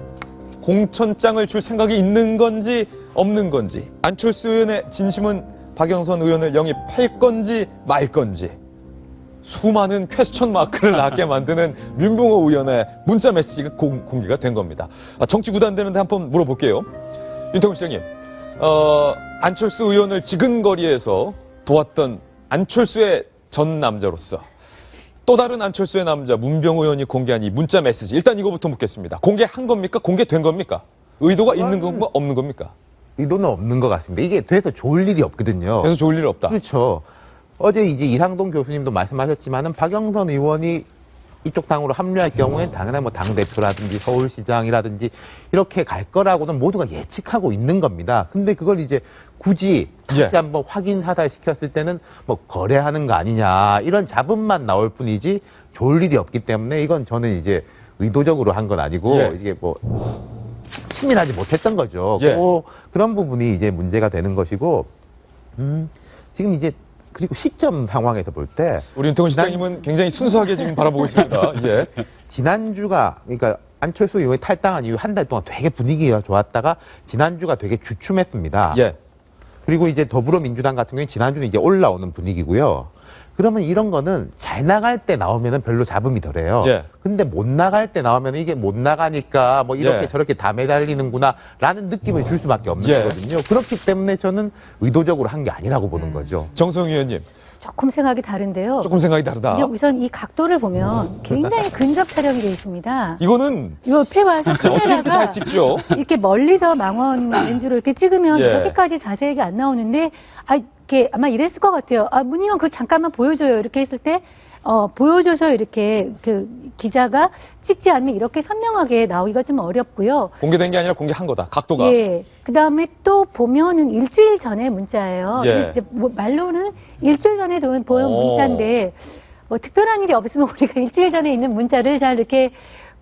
공천장을 줄 생각이 있는 건지 없는 건지, 안철수 의원의 진심은 박영선 의원을 영입할 건지 말 건지, 수많은 퀘스천 마크를 낳게 만드는 윤봉호 의원의 문자 메시지가 공개가 된 겁니다. 정치 구단되는데 한번 물어볼게요. 윤태곤 시장님, 안철수 의원을 지근거리에서 도왔던 안철수의 전 남자로서 또 다른 안철수의 남자 문병호 의원이 공개한 이 문자 메시지, 일단 이거부터 묻겠습니다. 공개한 겁니까? 공개된 겁니까? 의도가 있는 건가 없는 겁니까? 의도는 없는 것 같습니다. 이게 돼서 좋을 일이 없거든요. 그래서 좋을 일 없다. 그렇죠. 어제 이제 이상동 교수님도 말씀하셨지만은 박영선 의원이 이쪽 당으로 합류할 경우엔 당연히 뭐 당대표라든지 서울시장이라든지 이렇게 갈 거라고는 모두가 예측하고 있는 겁니다. 근데 그걸 이제 굳이 다시 한번 확인 사살시켰을 때는 뭐 거래하는 거 아니냐 이런 잡음만 나올 뿐이지 좋을 일이 없기 때문에 이건 저는 이제 의도적으로 한 건 아니고 이게 뭐 치밀하지 못했던 거죠. 그런 부분이 이제 문제가 되는 것이고 지금 이제 그리고 시점 상황에서 볼 때 우리 윤태곤 시장님은 굉장히 순수하게 지금 바라보고 있습니다. 지난주가 그러니까 안철수 의원이 탈당한 이후 한 달 동안 되게 분위기가 좋았다가 지난주가 되게 주춤했습니다. 그리고 이제 더불어민주당 같은 경우는 지난주는 이제 올라오는 분위기고요. 그러면 이런 거는 잘 나갈 때 나오면은 별로 잡음이 덜해요. 근데 못 나갈 때 나오면 이게 못 나가니까 뭐 이렇게 저렇게 다 매달리는구나 라는 느낌을 줄 수밖에 없는 거거든요. 그렇기 때문에 저는 의도적으로 한 게 아니라고 보는 거죠. 정성 의원님. 조금 생각이 다른데요. 조금 생각이 다르다. 이제 우선 이 각도를 보면 굉장히 근접 촬영이 되어 있습니다. 이거는 옆에 와서 어떻게 이렇게 카메라가 잘 찍죠? 이렇게 멀리서 망원 렌즈로 이렇게 찍으면 이렇게까지 자세하게 안 나오는데 이렇게 아마 이랬을 것 같아요. 문 의원 그거 잠깐만 보여줘요. 이렇게 했을 때 보여줘서 이렇게 그 기자가 찍지 않으면 이렇게 선명하게 나오기가 좀 어렵고요. 공개된 게 아니라 공개한 거다. 각도가. 그 다음에 또 보면은 일주일 전에 문자예요. 이제 뭐 말로는 일주일 전에 본 문자인데 뭐 특별한 일이 없으면 우리가 일주일 전에 있는 문자를 잘 이렇게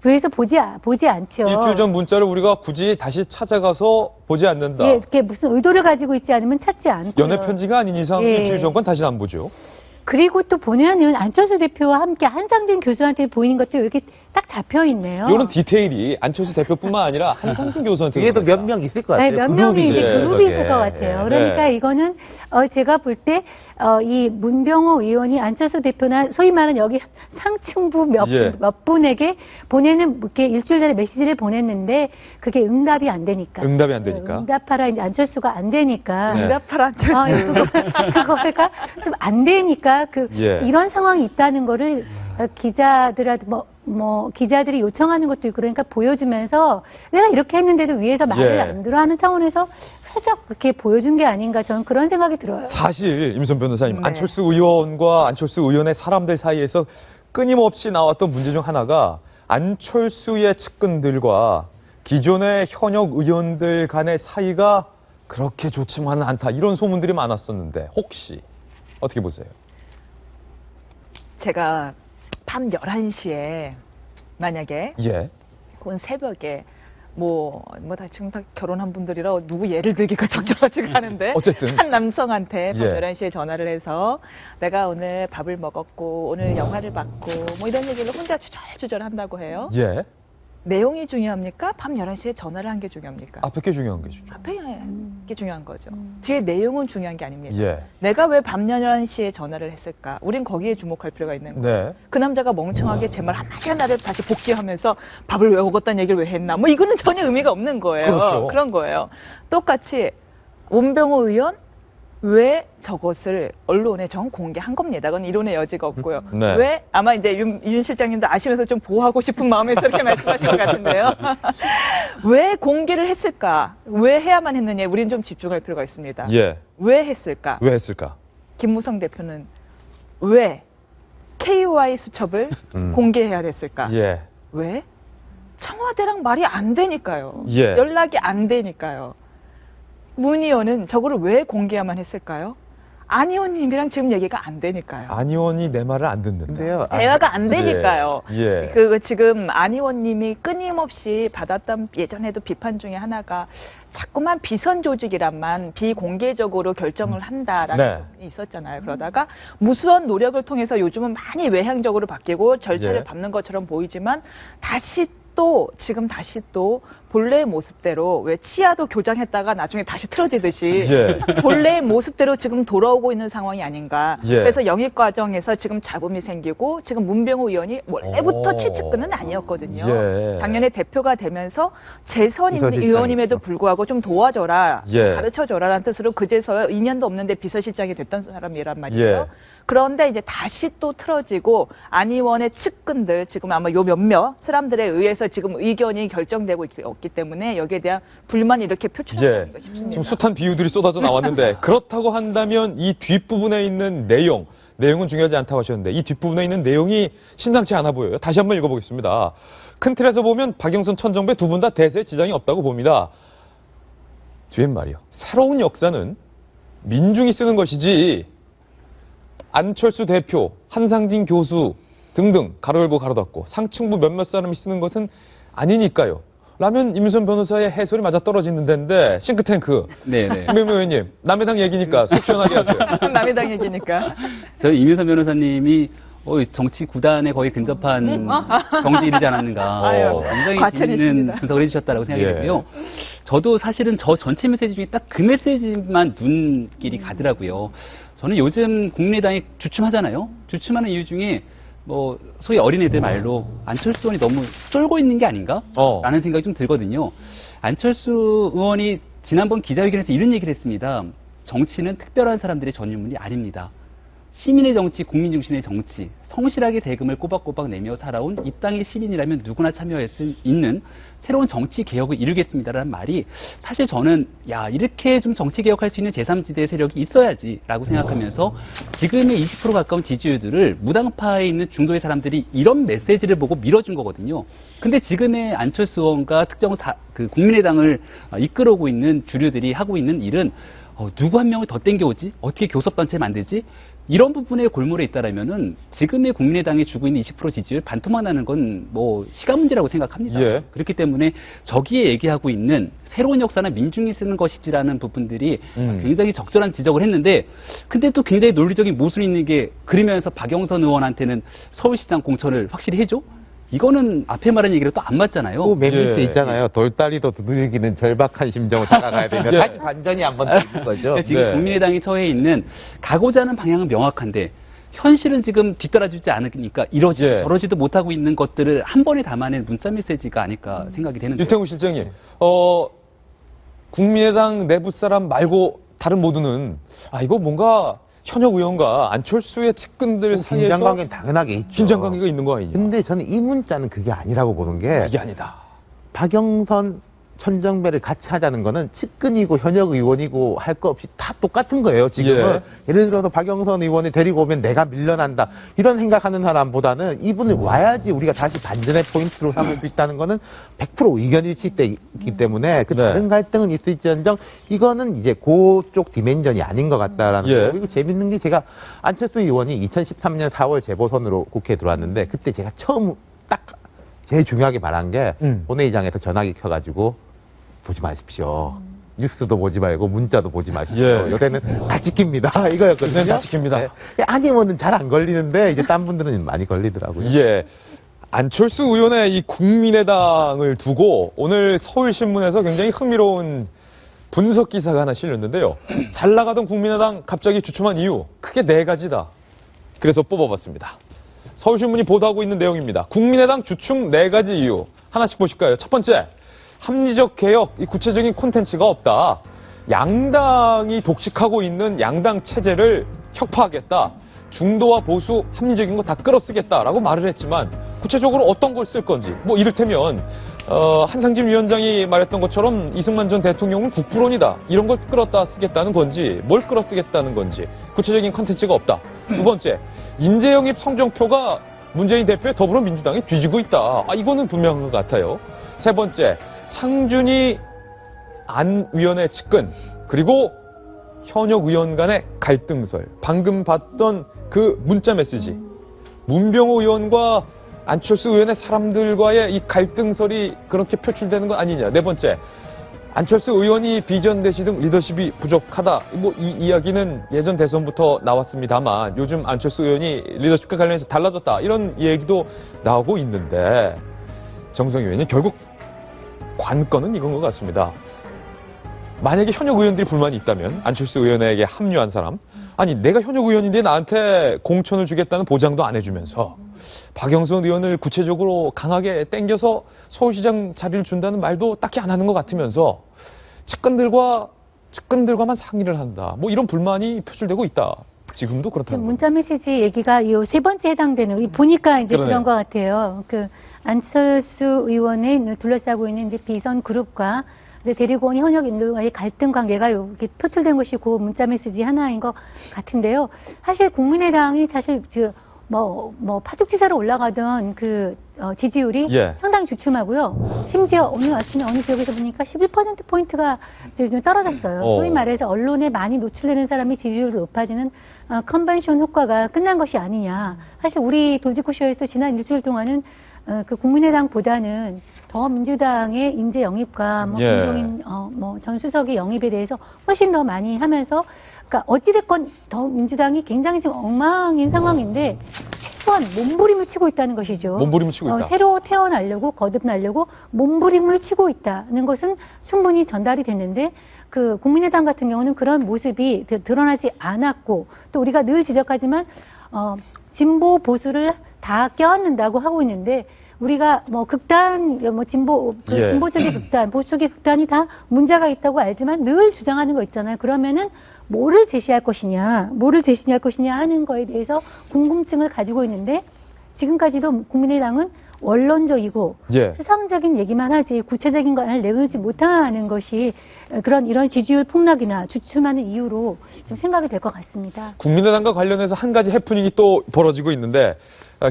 구해서 보지 않죠. 일주일 전 문자를 우리가 굳이 다시 찾아가서 보지 않는다. 이렇게 무슨 의도를 가지고 있지 않으면 찾지 않고. 연애 편지가 아닌 이상 일주일 전 건 다시 안 보죠. 그리고 또 보면은 안철수 대표와 함께 한상준 교수한테 보이는 것도 이렇게 딱 잡혀 있네요. 이런 디테일이 안철수 대표뿐만 아니라 한상준 교수한테 뒤에도 몇 명 있을 것 같아요. 몇 명이 이제 그룹이 있을 것 같아요. 그러니까 이거는 제가 볼 때 이 문병호 의원이 안철수 대표나 소위 말하는 여기 상층부 몇 분에게 보내는 이렇게 일주일 전에 메시지를 보냈는데 그게 응답이 안 되니까. 응답하라 이제 안철수가 안 되니까. 응답하라 안철수. 그거가 좀 안 되니까 이런 상황이 있다는 거를 기자들한테 기자들이 요청하는 것도 있고 그러니까 보여주면서 내가 이렇게 했는데도 위에서 말을 안 들어 하는 차원에서 살짝 그렇게 보여준 게 아닌가 저는 그런 생각이 들어요. 사실 임선 변호사님, 안철수 의원과 안철수 의원의 사람들 사이에서 끊임없이 나왔던 문제 중 하나가 안철수의 측근들과 기존의 현역 의원들 간의 사이가 그렇게 좋지만은 않다. 이런 소문들이 많았었는데 혹시 어떻게 보세요? 제가 밤 11시에 만약에 혹은 새벽에 지금 다 결혼한 분들이라 누구 예를 들기가 적절하지가 않은데 어쨌든 한 남성한테 밤 11시에 전화를 해서 내가 오늘 밥을 먹었고 오늘 영화를 봤고 뭐 이런 얘기를 혼자 주절주절 한다고 해요. 내용이 중요합니까? 밤 11시에 전화를 한 게 중요합니까? 앞에 게 중요한 게 중요해요. 앞에 게 중요한 거죠. 뒤에 내용은 중요한 게 아닙니다. 내가 왜 밤 11시에 전화를 했을까? 우린 거기에 주목할 필요가 있는 거예요. 그 남자가 멍청하게 제 말 한마디 하나를 다시 복귀하면서 밥을 왜 먹었다는 얘기를 왜 했나? 뭐 이거는 전혀 의미가 없는 거예요. 그런 거예요. 똑같이 문병호 의원 왜 저것을 언론에 전 공개한 겁니다. 그건 이론의 여지가 없고요. 왜 아마 이제 윤 실장님도 아시면서 좀 보호하고 싶은 마음에서 이렇게 말씀하신 것 같은데요. 왜 공개를 했을까? 왜 해야만 했느냐? 우리는 좀 집중할 필요가 있습니다. 왜 했을까? 김무성 대표는 왜 KY 수첩을 공개해야 됐을까? 왜? 청와대랑 말이 안 되니까요. 연락이 안 되니까요. 문 의원은 저거를 왜 공개해야만 했을까요? 안 의원님이랑 지금 얘기가 안 되니까요. 안 의원이 내 말을 안 듣는다. 근데요. 대화가 안 되니까요. 예. 그 지금 안 의원님이 끊임없이 받았던 예전에도 비판 중에 하나가 자꾸만 비선 조직이란만 비공개적으로 결정을 한다라는 네. 부분이 있었잖아요. 그러다가 무수한 노력을 통해서 요즘은 많이 외향적으로 바뀌고 절차를 예. 밟는 것처럼 보이지만 지금 다시 또 본래의 모습대로 왜 치아도 교정했다가 나중에 다시 틀어지듯이 예. 본래의 모습대로 지금 돌아오고 있는 상황이 아닌가. 예. 그래서 영입 과정에서 지금 잡음이 생기고 지금 문병호 의원이 원래부터 오. 최측근은 아니었거든요. 예. 작년에 대표가 되면서 재선 비서실장이죠. 의원임에도 불구하고 좀 도와줘라, 예. 가르쳐줘라라는 뜻으로 그제서야 2년도 없는데 비서실장이 됐던 사람이란 말이에요. 예. 그런데 이제 다시 또 틀어지고 안 의원의 측근들 지금 아마 요 몇몇 사람들에 의해서 지금 의견이 결정되고 있기 때문에 여기에 대한 불만이 이렇게 표출되는 예. 것 싶습니다. 지금 숱한 비유들이 쏟아져 나왔는데 그렇다고 한다면 이 뒷부분에 있는 내용은 중요하지 않다고 하셨는데 이 뒷부분에 있는 내용이 심상치 않아 보여요. 다시 한번 읽어보겠습니다. 큰 틀에서 보면 박영선, 천정배 두 분 다 대세에 지장이 없다고 봅니다. 뒤엔 말이요. 새로운 역사는 민중이 쓰는 것이지 안철수 대표, 한상진 교수 등등 가로 열고 가로 닫고 상층부 몇몇 사람이 쓰는 것은 아니니까요. 라면 임순 변호사의 해설이 맞아 떨어지는 데인데 싱크탱크 네네. 김병민 의원님 남의 당 얘기니까 속 시원하게 하세요. 남의 당 얘기니까. 저는 이민선 변호사님이 정치 구단에 거의 근접한 정치인이지 않았는가. 아유, 굉장히 과찬이십니다. 재밌는 분석을 해주셨다고 생각이 예. 되고요. 저도 사실은 저 전체 메시지 중에 딱 그 메시지만 눈길이 가더라고요. 저는 요즘 국민의당이 주춤하잖아요. 주춤하는 이유 중에 뭐 소위 어린애들 말로 안철수 의원이 너무 쫄고 있는 게 아닌가? 라는 생각이 좀 들거든요. 안철수 의원이 지난번 기자회견에서 이런 얘기를 했습니다. 정치는 특별한 사람들의 전유물이 아닙니다. 시민의 정치, 국민 중심의 정치, 성실하게 세금을 꼬박꼬박 내며 살아온 이 땅의 시민이라면 누구나 참여할 수 있는 새로운 정치 개혁을 이루겠습니다라는 말이 사실 저는 이렇게 좀 정치 개혁할 수 있는 제3지대 세력이 있어야지라고 생각하면서 지금의 20% 가까운 지지율들을 무당파에 있는 중도의 사람들이 이런 메시지를 보고 밀어준 거거든요. 근데 지금의 안철수 의원과 특정 국민의당을 이끌어오고 있는 주류들이 하고 있는 일은 누구 한 명을 더 땡겨오지? 어떻게 교섭단체 만들지? 이런 부분에 골몰에 있다라면은 지금의 국민의당이 주고 있는 20% 지지율 반토막 나는 건 뭐 시간 문제라고 생각합니다. 예. 그렇기 때문에 저기에 얘기하고 있는 새로운 역사는 민중이 쓰는 것이지라는 부분들이 굉장히 적절한 지적을 했는데 근데 또 굉장히 논리적인 모순이 있는 게 그러면서 박영선 의원한테는 서울시장 공천을 확실히 해줘? 이거는 앞에 말한 얘기랑 또 안 맞잖아요. 또 맨 밑에 예. 있잖아요. 돌다리도 두들기는 절박한 심정을 다가가야 되면 예. 다시 반전이 한번 되는 거죠. 그러니까 지금 네. 국민의당이 처해 있는 가고자 하는 방향은 명확한데 현실은 지금 뒤따라주지 않으니까 이러지 예. 저러지도 못하고 있는 것들을 한 번에 담아낸 문자 메시지가 아닐까 생각이 되는데 유태우 실장님, 국민의당 내부 사람 말고 다른 모두는 이거 뭔가 현역 의원과 안철수의 측근들 사이에서 긴장 관계는 당연하게 있죠. 긴장 관계가 있는 거 아니냐? 근데 저는 이 문자는 그게 아니라고 보는 게 이게 아니다. 박영선, 천정배를 같이 하자는 거는 측근이고 현역 의원이고 할 거 없이 다 똑같은 거예요. 지금은 예를 들어서 박영선 의원이 데리고 오면 내가 밀려난다 이런 생각하는 사람보다는 이분을 와야지 우리가 다시 반전의 포인트로 삼을 수 있다는 거는 100% 의견 일치되기 때문에 그 네. 다른 갈등은 있을지언정 이거는 이제 그쪽 디멘전이 아닌 것 같다라는 예. 거고 그리고 재밌는 게 제가 안철수 의원이 2013년 4월 재보선으로 국회에 들어왔는데 그때 제가 처음 딱 제일 중요하게 말한 게 본회의장에서 전화기 켜가지고 보지 마십시오. 뉴스도 보지 말고 문자도 보지 마십시오. 예. 요새는 다 지킵니다. 이거였거든요. 요새는 다 지킵니다. 네. 아니면은 잘 안 걸리는데 이제 딴 분들은 많이 걸리더라고요. 예. 안철수 의원의 이 국민의당을 두고 오늘 서울신문에서 굉장히 흥미로운 분석 기사가 하나 실렸는데요. 잘 나가던 국민의당 갑자기 주춤한 이유 크게 4가지다. 그래서 뽑아봤습니다. 서울신문이 보도하고 있는 내용입니다. 국민의당 주춤 4가지 이유. 하나씩 보실까요? 첫 번째, 합리적 개혁, 이 구체적인 콘텐츠가 없다. 양당이 독식하고 있는 양당 체제를 혁파하겠다. 중도와 보수 합리적인 거 다 끌어쓰겠다라고 말을 했지만 구체적으로 어떤 걸 쓸 건지 뭐 이를테면 한상진 위원장이 말했던 것처럼 이승만 전 대통령은 국부론이다. 이런 걸 끌었다 쓰겠다는 건지 뭘 끌어쓰겠다는 건지 구체적인 콘텐츠가 없다. 두 번째, 인재영입 성적표가 문재인 대표의 더불어민주당이 뒤지고 있다. 이거는 분명한 것 같아요. 세 번째, 창준이 안 위원회 측근 그리고 현역 의원 간의 갈등설, 방금 봤던 그 문자 메시지, 문병호 의원과 안철수 의원의 사람들과의 이 갈등설이 그렇게 표출되는 건 아니냐. 네 번째, 안철수 의원이 비전 대시 등 리더십이 부족하다. 뭐 이 이야기는 예전 대선부터 나왔습니다만 요즘 안철수 의원이 리더십과 관련해서 달라졌다. 이런 얘기도 나오고 있는데 정성희 의원이 결국 관건은 이건 것 같습니다. 만약에 현역 의원들이 불만이 있다면 안철수 의원에게 합류한 사람, 아니 내가 현역 의원인데 나한테 공천을 주겠다는 보장도 안 해주면서 박영선 의원을 구체적으로 강하게 땡겨서 서울시장 자리를 준다는 말도 딱히 안 하는 것 같으면서 측근들과만 상의를 한다. 뭐 이런 불만이 표출되고 있다. 지금도 그렇다는 지금 거죠. 문자 메시지 얘기가 이 세 번째 해당되는, 보니까 이제 그러네요. 그런 것 같아요. 그 안철수 의원을 둘러싸고 있는 이제 비선 그룹과 데리고 온 현역인들과의 갈등 관계가 이렇게 표출된 것이 그 문자 메시지 하나인 것 같은데요. 사실 국민의당이 사실 파죽지세로 올라가던 지지율이 예. 상당히 주춤하고요. 심지어 오늘 아침에 어느 지역에서 보니까 11%포인트가 좀 떨어졌어요. 소위 말해서 언론에 많이 노출되는 사람이 지지율이 높아지는 컨벤션 효과가 끝난 것이 아니냐. 사실 우리 돌직구쇼에서 지난 일주일 동안은 그 국민의당보다는 더 민주당의 인재 영입과 예. 김종인 전 수석의 영입에 대해서 훨씬 더 많이 하면서, 그러니까 어찌됐건 더 민주당이 굉장히 지금 엉망인 상황인데 최소한 몸부림을 치고 있다는 것이죠. 몸부림을 치고 있다. 새로 태어나려고 거듭나려고 몸부림을 치고 있다는 것은 충분히 전달이 됐는데, 그 국민의당 같은 경우는 그런 모습이 드러나지 않았고, 또 우리가 늘 지적하지만 진보 보수를 다 껴안는다고 하고 있는데, 우리가 진보 쪽의 극단, 보수 쪽의 극단이 다 문제가 있다고 알지만 늘 주장하는 거 있잖아요. 그러면은 뭐를 제시할 것이냐 하는 거에 대해서 궁금증을 가지고 있는데, 지금까지도 국민의당은 원론적이고 수상적인 얘기만 하지 구체적인 걸 내놓지 못하는 것이 이런 지지율 폭락이나 주춤하는 이유로 좀 생각이 될 것 같습니다. 국민의당과 관련해서 한 가지 해프닝이 또 벌어지고 있는데,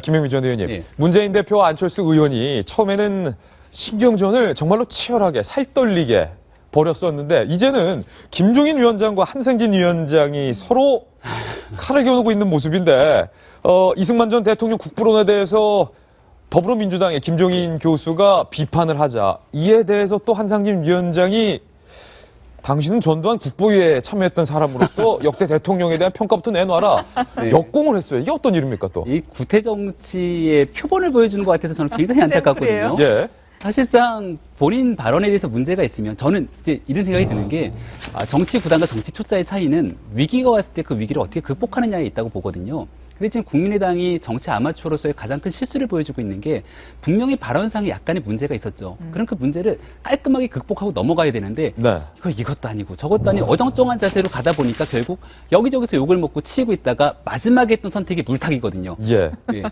김영민 전 의원님, 예. 문재인 대표와 안철수 의원이 처음에는 신경전을 정말로 치열하게 살떨리게 벌였었는데, 이제는 김종인 위원장과 한승진 위원장이 서로 칼을 겨누고 있는 모습인데, 이승만 전 대통령 국부론에 대해서 더불어민주당의 김종인 교수가 비판을 하자, 이에 대해서 또 한상진 위원장이 당신은 전두환 국보위에 참여했던 사람으로서 역대 대통령에 대한 평가부터 내놔라. 네. 역공을 했어요. 이게 어떤 일입니까 또? 이 구태 정치의 표본을 보여주는 것 같아서 저는 굉장히 안타깝거든요. 예. 사실상 본인 발언에 대해서 문제가 있으면 저는 이제 이런 생각이 드는 게, 정치 구단과 정치 초짜의 차이는 위기가 왔을 때 그 위기를 어떻게 극복하느냐에 있다고 보거든요. 근데 지금 국민의당이 정치 아마추어로서의 가장 큰 실수를 보여주고 있는 게, 분명히 발언상에 약간의 문제가 있었죠. 그럼 그 문제를 깔끔하게 극복하고 넘어가야 되는데, 네. 이것도 아니고 저것도 아니고 어정쩡한 자세로 가다 보니까 결국 여기저기서 욕을 먹고 치이고 있다가 마지막에 했던 선택이 물타기거든요. 예. 예.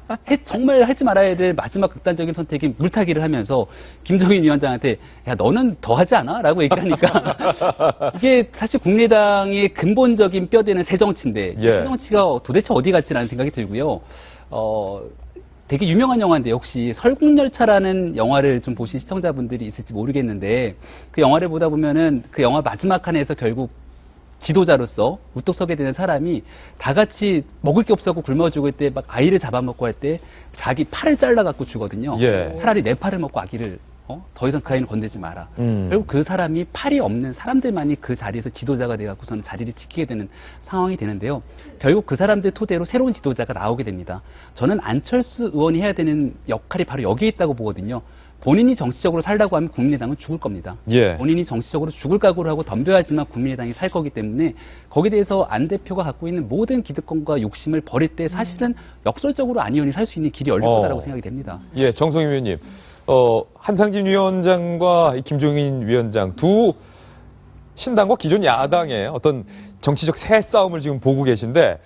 정말 하지 말아야 될 마지막 극단적인 선택이 물타기를 하면서 김종인 위원장한테 야 너는 더 하지 않아? 라고 얘기를 하니까 이게 사실 국민의당의 근본적인 뼈대는 새정치인데 예. 새정치가 도대체 어디 갔지라는 생각이 들고요. 되게 유명한 영화인데, 혹시 설국열차라는 영화를 좀 보신 시청자분들이 있을지 모르겠는데, 그 영화를 보다 보면은 그 영화 마지막 칸에서 결국 지도자로서 우뚝 서게 되는 사람이 다 같이 먹을 게 없어서 굶어 죽을 때 막 아이를 잡아먹고 할 때 자기 팔을 잘라갖고 주거든요. 예. 차라리 내 팔을 먹고 아기를 더 이상 그 아이는 건들지 마라. 결국 그 사람이 팔이 없는 사람들만이 그 자리에서 지도자가 돼갖고서는 자리를 지키게 되는 상황이 되는데요. 결국 그 사람들 토대로 새로운 지도자가 나오게 됩니다. 저는 안철수 의원이 해야 되는 역할이 바로 여기에 있다고 보거든요. 본인이 정치적으로 살라고 하면 국민의당은 죽을 겁니다. 예. 본인이 정치적으로 죽을 각오를 하고 덤벼야지만 국민의당이 살 거기 때문에, 거기에 대해서 안 대표가 갖고 있는 모든 기득권과 욕심을 버릴 때 사실은 역설적으로 안 의원이 살 수 있는 길이 열릴 거다라고 생각이 됩니다. 예, 정성희 위원님. 한상진 위원장과 김종인 위원장 두 신당과 기존 야당의 어떤 정치적 새 싸움을 지금 보고 계신데,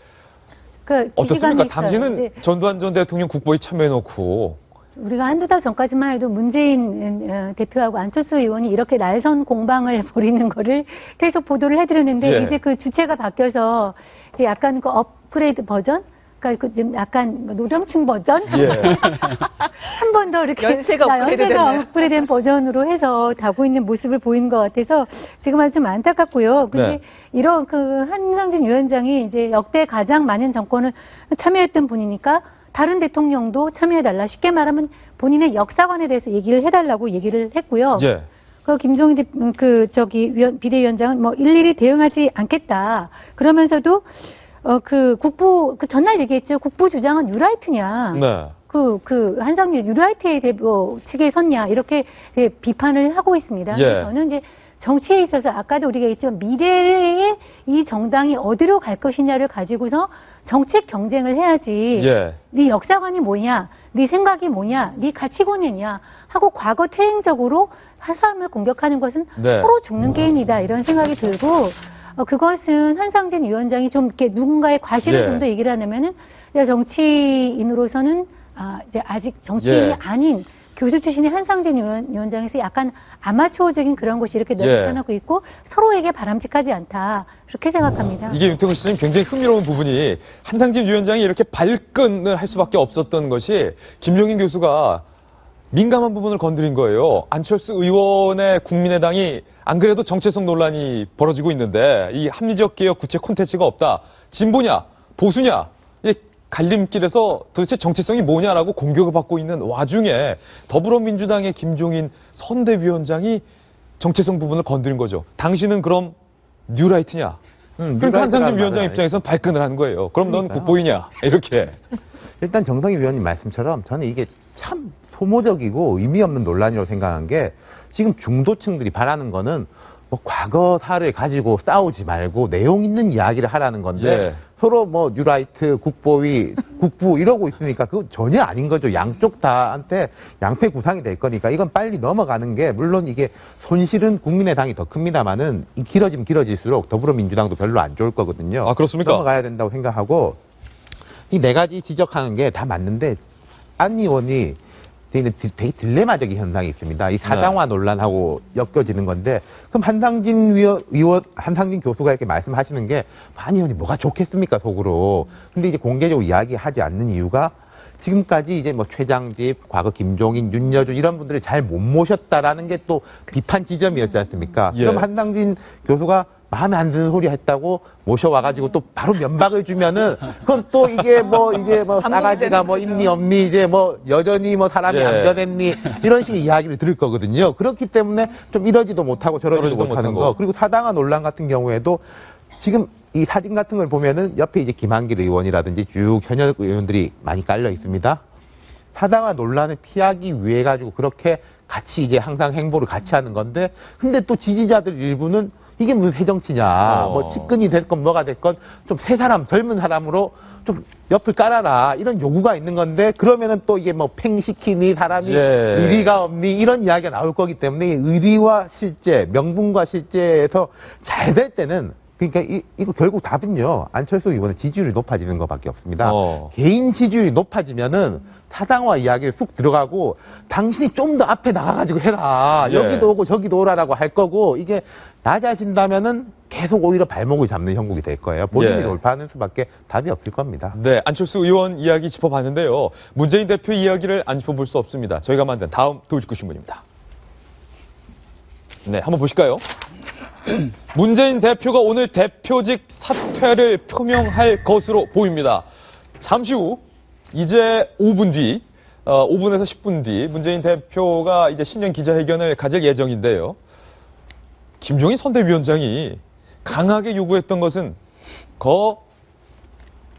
어떻습니까? 당신은 전두환 전 대통령 국보에 참여해놓고, 우리가 한두 달 전까지만 해도 문재인 대표하고 안철수 의원이 이렇게 날선 공방을 벌이는 거를 계속 보도를 해드렸는데, 예. 이제 그 주체가 바뀌어서 이제 약간 그 업그레이드 버전? 그러니까 좀 약간 노령층 버전 예. 한 번 더 이렇게 연세가 업그레이드된 버전으로 해서 가고 있는 모습을 보이는 것 같아서 지금 아주 좀 안타깝고요. 근데 네. 이런 그 한상진 위원장이 이제 역대 가장 많은 정권을 참여했던 분이니까 다른 대통령도 참여해달라. 쉽게 말하면 본인의 역사관에 대해서 얘기를 해달라고 얘기를 했고요. 예. 김종인 비대위원장은 뭐 일일이 대응하지 않겠다. 그러면서도 국부 전날 얘기했죠. 국부 주장은 뉴라이트냐. 네. 한상진 뉴라이트의 측에 섰냐 이렇게 비판을 하고 있습니다. 예. 저는 이제 정치에 있어서 아까도 우리가 했지만 미래의 이 정당이 어디로 갈 것이냐를 가지고서 정책 경쟁을 해야지. 예. 네 역사관이 뭐냐, 네 생각이 뭐냐, 네 가치관이냐 하고 과거 퇴행적으로 사람을 공격하는 것은 네. 서로 죽는 게임이다 이런 생각이 들고 그것은 한상진 위원장이 좀 이렇게 누군가의 과실을 예. 좀 더 얘기를 하냐면은 정치인으로서는 이제 아직 정치인이 예. 아닌 교수 출신의 한상진 위원장에서 약간 아마추어적인 그런 것이 이렇게 나타나고 있고 서로에게 바람직하지 않다. 그렇게 생각합니다. 이게 윤태곤 씨는 굉장히 흥미로운 부분이 한상진 위원장이 이렇게 발끈을 할 수밖에 없었던 것이 김종인 교수가 민감한 부분을 건드린 거예요. 안철수 의원의 국민의당이 안 그래도 정체성 논란이 벌어지고 있는데 이 합리적 개혁 구체 콘텐츠가 없다. 진보냐 보수냐 이 갈림길에서 도대체 정체성이 뭐냐라고 공격을 받고 있는 와중에 더불어민주당의 김종인 선대위원장이 정체성 부분을 건드린 거죠. 당신은 그럼 뉴라이트냐? 그러니까 한상진 위원장 입장에서는 발끈을 한 거예요. 그럼 넌 그러니까요. 국보이냐? 이렇게. 일단 정성희 위원님 말씀처럼 저는 이게 참 소모적이고 의미 없는 논란이라고 생각한 게 지금 중도층들이 바라는 거는 뭐 과거 사를 가지고 싸우지 말고 내용 있는 이야기를 하라는 건데 예. 서로 뭐 뉴라이트, 국보위, 국부 이러고 있으니까 그거 전혀 아닌 거죠. 양쪽 다한테 양패 구상이 될 거니까 이건 빨리 넘어가는 게 물론 이게 손실은 국민의당이 더 큽니다만은 이 길어지면 길어질수록 더불어민주당도 별로 안 좋을 거거든요. 아, 그렇습니까? 넘어가야 된다고 생각하고 이 네 가지 지적하는 게 다 맞는데 안 의원이 되게 딜레마적인 현상이 있습니다. 이 사장화 논란하고 엮여지는 건데, 그럼 한상진 한상진 교수가 이렇게 말씀하시는 게, 안 의원이 뭐가 좋겠습니까, 속으로. 근데 이제 공개적으로 이야기하지 않는 이유가, 지금까지 이제 뭐 최장집, 과거 김종인, 윤여준 이런 분들을 잘 못 모셨다라는 게 또 비판 지점이었지 않습니까? 예. 그럼 한상진 교수가 마음에 안 드는 소리 했다고 모셔와가지고 또 바로 면박을 주면은 그건 또 이게 뭐 싸가지가 뭐 있니 없니 이제 뭐 여전히 뭐 사람이 예. 안 변했니 이런 식의 이야기를 들을 거거든요. 그렇기 때문에 좀 이러지도 못하고 저러지도 못하는 거. 그리고 사당화 논란 같은 경우에도 지금 이 사진 같은 걸 보면은 옆에 이제 김한길 의원이라든지 쭉 현역 의원들이 많이 깔려 있습니다. 사당화 논란을 피하기 위해 가지고 그렇게 같이 이제 항상 행보를 같이 하는 건데 근데 또 지지자들 일부는 이게 무슨 새정치냐. 뭐 측근이 됐건 뭐가 됐건 좀 새 사람, 젊은 사람으로 좀 옆을 깔아라. 이런 요구가 있는 건데 그러면은 또 이게 뭐 팽시키니 사람이 예. 의리가 없니 이런 이야기가 나올 거기 때문에 의리와 실제, 명분과 실제에서 잘 될 때는 그러니까 이거 결국 답은요. 안철수 의원의 지지율이 높아지는 것밖에 없습니다. 개인 지지율이 높아지면은 사당화 이야기에 쑥 들어가고 당신이 좀 더 앞에 나가가지고 해라. 예. 여기도 오고 저기도 오라라고 할 거고 이게 낮아진다면은 계속 오히려 발목을 잡는 형국이 될 거예요. 본인이 예. 돌파하는 수밖에 답이 없을 겁니다. 네, 안철수 의원 이야기 짚어봤는데요. 문재인 대표 이야기를 안 짚어볼 수 없습니다. 저희가 만든 다음 도집구 신문입니다. 네, 한번 보실까요? 문재인 대표가 오늘 대표직 사퇴를 표명할 것으로 보입니다. 잠시 후 이제 5분 뒤, 5분에서 10분 뒤 문재인 대표가 이제 신년 기자회견을 가질 예정인데요. 김종인 선대위원장이 강하게 요구했던 것은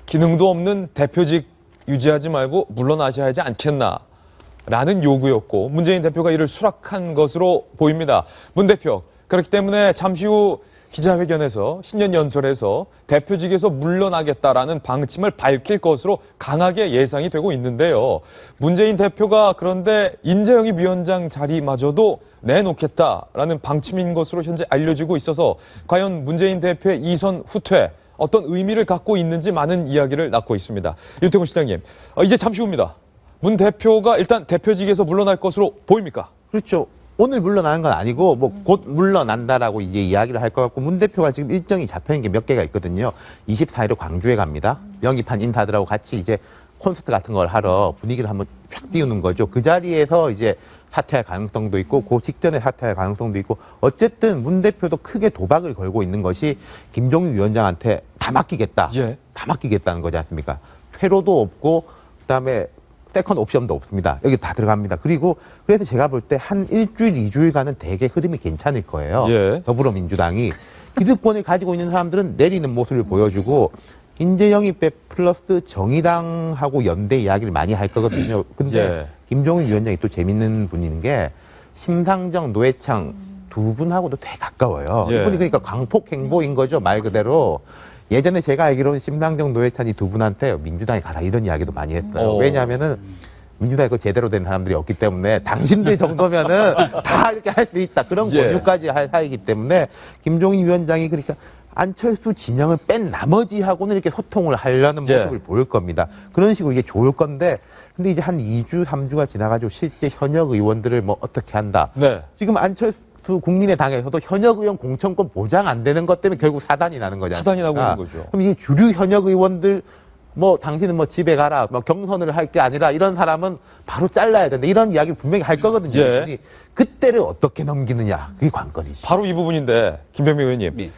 기능도 없는 대표직 유지하지 말고 물러나셔야 하지 않겠나라는 요구였고 문재인 대표가 이를 수락한 것으로 보입니다. 문 대표, 그렇기 때문에 잠시 후 기자회견에서 신년 연설에서 대표직에서 물러나겠다라는 방침을 밝힐 것으로 강하게 예상이 되고 있는데요. 문재인 대표가 그런데 인재영입 위원장 자리마저도 내놓겠다라는 방침인 것으로 현재 알려지고 있어서 과연 문재인 대표의 이선 후퇴 어떤 의미를 갖고 있는지 많은 이야기를 낳고 있습니다. 윤태곤 시장님, 이제 잠시 후입니다. 문 대표가 일단 대표직에서 물러날 것으로 보입니까? 그렇죠. 오늘 물러나는 건 아니고 뭐 곧 물러난다라고 이제 이야기를 할 것 같고 문 대표가 지금 일정이 잡혀있는 게 몇 개가 있거든요. 24일에 광주에 갑니다. 영입한 인사들하고 같이 이제 콘서트 같은 걸 하러 분위기를 한번 쫙 띄우는 거죠. 그 자리에서 이제 사퇴할 가능성도 있고 그 직전에 사퇴할 가능성도 있고 어쨌든 문 대표도 크게 도박을 걸고 있는 것이 김종인 위원장한테 다 맡기겠다. 예. 다 맡기겠다는 거지 않습니까? 퇴로도 없고 그다음에 세컨 옵션도 없습니다. 여기 다 들어갑니다. 그리고 그래서 제가 볼 때 한 일주일, 2주일간은 되게 흐름이 괜찮을 거예요. 예. 더불어민주당이 기득권을 가지고 있는 사람들은 내리는 모습을 보여주고 인재 영입배 플러스 정의당하고 연대 이야기를 많이 할 거거든요. 근데 예. 김종인 위원장이 또 재밌는 분인 게 심상정, 노회창 두 분하고도 되게 가까워요. 예. 이분이 그러니까 광폭 행보인 거죠, 말 그대로. 예전에 제가 알기로는 심상정, 노회찬이 두 분한테 민주당에 가라 이런 이야기도 많이 했어요. 왜냐하면은 민주당에 그 제대로 된 사람들이 없기 때문에 당신들 정도면은 다 이렇게 할 수 있다. 그런 예. 권유까지 할 사이기 때문에 김종인 위원장이 그러니까 안철수 진영을 뺀 나머지하고는 이렇게 소통을 하려는 예. 모습을 보일 겁니다. 그런 식으로 이게 좋을 건데 근데 이제 한 2주, 3주가 지나가지고 실제 현역 의원들을 뭐 어떻게 한다. 네. 지금 안철수 국민의당에서도 현역 의원 공천권 보장 안 되는 것 때문에 결국 사단이 나는 거잖아요. 사단이 나고 있는 거죠. 그럼 이게 주류 현역 의원들 뭐 당신은 뭐 집에 가라, 뭐 경선을 할 게 아니라 이런 사람은 바로 잘라야 된다. 이런 이야기를 분명히 할 거거든요. 예. 그때를 어떻게 넘기느냐. 그게 관건이죠. 바로 이 부분인데 김병민 의원님. 네.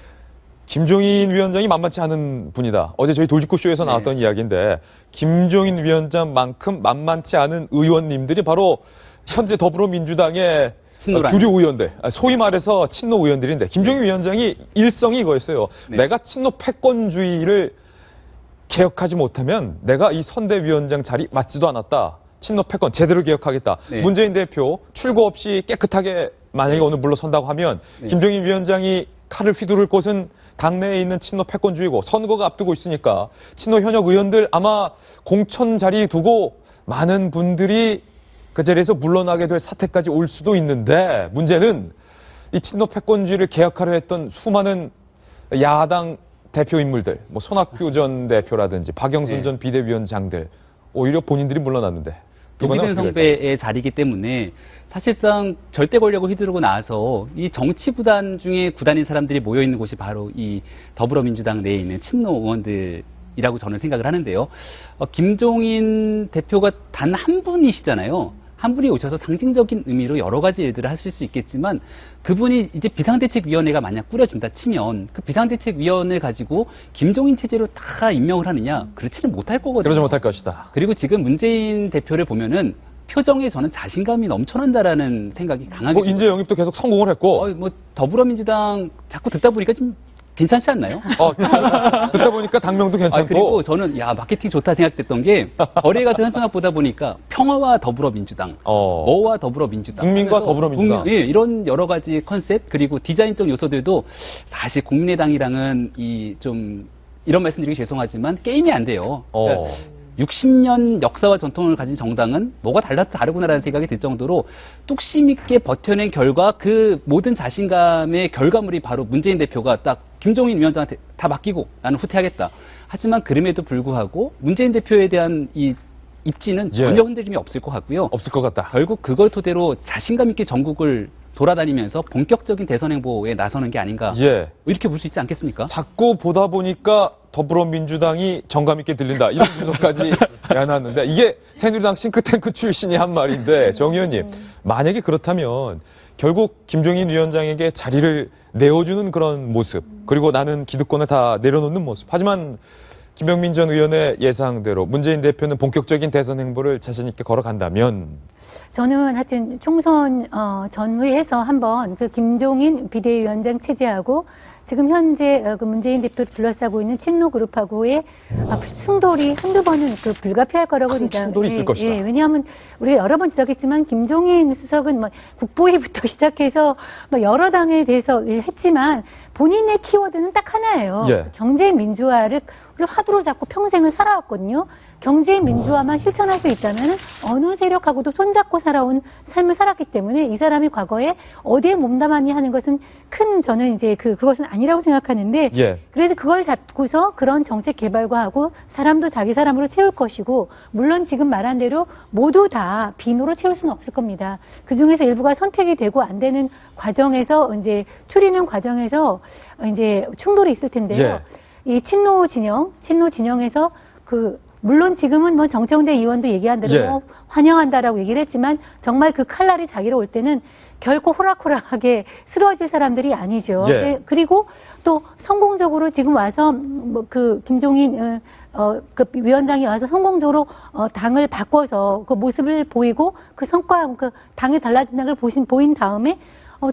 김종인 위원장이 만만치 않은 분이다. 어제 저희 돌직구쇼에서 나왔던 이야기인데 김종인 위원장만큼 만만치 않은 의원님들이 바로 현재 더불어민주당의 친노란. 주류 의원들, 소위 말해서 친노 의원들인데 김종인 위원장이 일성이 이거였어요. 네. 내가 친노 패권주의를 개혁하지 못하면 내가 이 선대위원장 자리 맞지도 않았다. 친노 패권 제대로 개혁하겠다. 네. 문재인 대표 출구 없이 깨끗하게 만약에 오늘 물러선다고 하면 네. 김종인 위원장이 칼을 휘두를 곳은 당내에 있는 친노 패권주의고 선거가 앞두고 있으니까 친노 현역 의원들 아마 공천 자리 두고 많은 분들이 그 자리에서 물러나게 될 사태까지 올 수도 있는데 문제는 이 친노 패권주의를 개혁하려 했던 수많은 야당 대표 인물들, 뭐 손학규 전 대표라든지 박영선 네. 전 비대위원장들 오히려 본인들이 물러났는데 이번엔 용기된 어떻게 될까요? 선배의 자리이기 때문에 사실상 절대 권력을 휘두르고 나서 이 정치 구단 중에 구단인 사람들이 모여 있는 곳이 바로 이 더불어민주당 내에 있는 친노 의원들이라고 저는 생각을 하는데요. 김종인 대표가 단 한 분이시잖아요. 한 분이 오셔서 상징적인 의미로 여러 가지 일들을 하실 수 있겠지만 그분이 이제 비상대책위원회가 만약 꾸려진다 치면 그 비상대책위원회 가지고 김종인 체제로 다 임명을 하느냐 그렇지는 못할 거거든요. 그러지 못할 것이다. 그리고 지금 문재인 대표를 보면은 표정에 저는 자신감이 넘쳐난다라는 생각이 강하게 뭐 인재 영입도 계속 성공을 했고 뭐 더불어민주당 자꾸 듣다 보니까 좀 괜찮지 않나요? 듣다 보니까 당명도 괜찮고 그리고 저는 마케팅 좋다 생각됐던 게 거래가 현수막 보다 보니까 평화와 더불어민주당, 뭐와 더불어민주당, 국민과 하면서 더불어민주당. 이런 여러 가지 컨셉 그리고 디자인적 요소들도 사실 국민의당이랑은 좀 이런 말씀드리기 죄송하지만 게임이 안 돼요. 그러니까 60년 역사와 전통을 가진 정당은 뭐가 다르구나라는 생각이 들 정도로 뚝심 있게 버텨낸 결과 그 모든 자신감의 결과물이 바로 문재인 대표가 딱 김종인 위원장한테 다 맡기고 나는 후퇴하겠다. 하지만 그럼에도 불구하고 문재인 대표에 대한 이 입지는 전혀 흔들림이 없을 것 같고요. 없을 것 같다. 결국 그걸 토대로 자신감 있게 전국을 돌아다니면서 본격적인 대선 행보에 나서는 게 아닌가. 이렇게 볼 수 있지 않겠습니까? 자꾸 보다 보니까 더불어민주당이 정감 있게 들린다. 이런 분석까지 해놨는데 이게 새누리당 싱크탱크 출신이 한 말인데 정 의원님 만약에 그렇다면 결국 김종인 위원장에게 자리를 내어주는 그런 모습 그리고 나는 기득권을 다 내려놓는 모습. 하지만 김병민 전 의원의 예상대로 문재인 대표는 본격적인 대선 행보를 자신 있게 걸어간다면 저는 하여튼 총선 전후에서 한번 그 김종인 비대위원장 체제하고 지금 현재 그 문재인 대표를 둘러싸고 있는 친노 그룹하고의 충돌이 한두 번은 불가피할 거라고 큰 충돌이 있을 것이다. 왜냐하면 우리가 여러 번 지적했지만 김종인 수석은 국보위부터 시작해서 여러 당에 대해서 했지만 본인의 키워드는 딱 하나예요. 경제 민주화를 화두로 잡고 평생을 살아왔거든요. 경제 민주화만 실천할 수 있다면 어느 세력하고도 손잡고 살아온 삶을 살았기 때문에 이 사람이 과거에 어디에 몸담았니 하는 것은 큰 저는 이제 그것은 아니라고 생각하는데 예. 그래서 그걸 잡고서 그런 정책 개발과 하고 사람도 자기 사람으로 채울 것이고 물론 지금 말한 대로 모두 다 비노로 채울 수는 없을 겁니다. 그 중에서 일부가 선택이 되고 안 되는 과정에서 이제 추리는 과정에서 이제 충돌이 있을 텐데요. 예. 이 친노 진영에서 물론 지금은 뭐 정청래 의원도 얘기한 대로 예. 뭐 환영한다라고 얘기를 했지만 정말 그 칼날이 자기로 올 때는 결코 호락호락하게 쓰러질 사람들이 아니죠. 예. 그리고 또 성공적으로 지금 와서 김종인 그 위원장이 와서 성공적으로 당을 바꿔서 그 모습을 보이고 그 성과 당이 달라진다는 걸 보인 다음에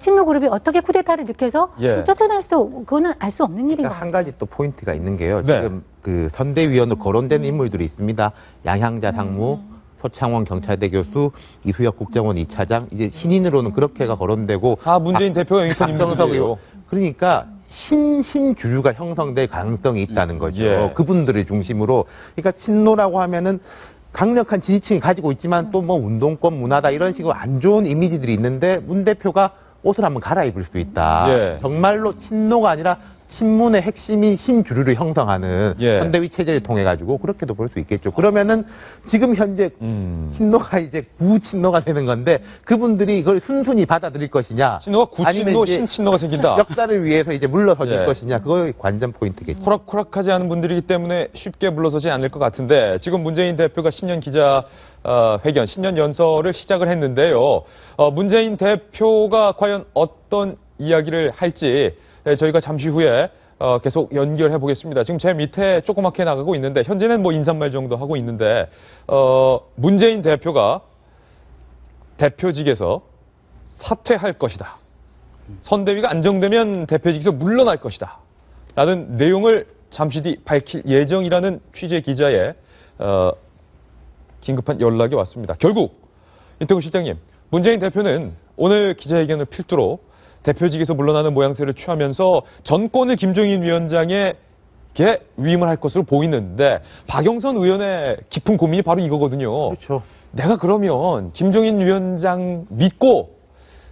친노 그룹이 어떻게 쿠데타를 일으켜서 예. 쫓아낼 수도 그거는 알 수 없는 일인 그러니까 거예요. 한 가지 또 포인트가 있는 게요. 네. 지금 그 선대위원으로 거론된 인물들이 있습니다. 양향자 상무, 표창원 경찰대 교수, 이수혁 국정원 2차장, 이제 신인으로는 그렇게가 거론되고 다 문재인 대표가 영입한 박병석 인물들이에요. 의원. 그러니까 신주류가 형성될 가능성이 있다는 거죠. 예. 그분들을 중심으로. 그러니까 친노라고 하면은 강력한 지지층이 가지고 있지만 또 뭐 운동권 문화다 이런 식으로 안 좋은 이미지들이 있는데 문 대표가 옷을 한번 갈아입을 수 있다. 예. 정말로 친노가 아니라 친문의 핵심인 신주류를 형성하는 예. 선대위 체제를 통해 가지고 그렇게도 볼 수 있겠죠. 그러면은 지금 현재 친노가 이제 구친노가 되는 건데 그분들이 이걸 순순히 받아들일 것이냐, 친노가 아니면 구친노, 이제 신친노가 생긴다. 역사를 위해서 이제 물러서줄 예. 것이냐, 그거의 관전 포인트겠죠. 호락호락하지 않은 분들이기 때문에 쉽게 물러서지 않을 것 같은데 지금 문재인 대표가 신년 기자 회견, 신년 연설을 시작을 했는데요. 문재인 대표가 과연 어떤 이야기를 할지 저희가 잠시 후에 계속 연결해 보겠습니다. 지금 제 밑에 조그맣게 나가고 있는데 현재는 뭐 인사말 정도 하고 있는데 문재인 대표가 대표직에서 사퇴할 것이다. 선대위가 안정되면 대표직에서 물러날 것이다. 라는 내용을 잠시 뒤 밝힐 예정이라는 취재 기자의 긴급한 연락이 왔습니다. 결국 윤태곤 실장님, 문재인 대표는 오늘 기자회견을 필두로 대표직에서 물러나는 모양새를 취하면서 전권을 김종인 위원장에게 위임을 할 것으로 보이는데 박영선 의원의 깊은 고민이 바로 이거거든요. 그렇죠. 내가 그러면 김종인 위원장 믿고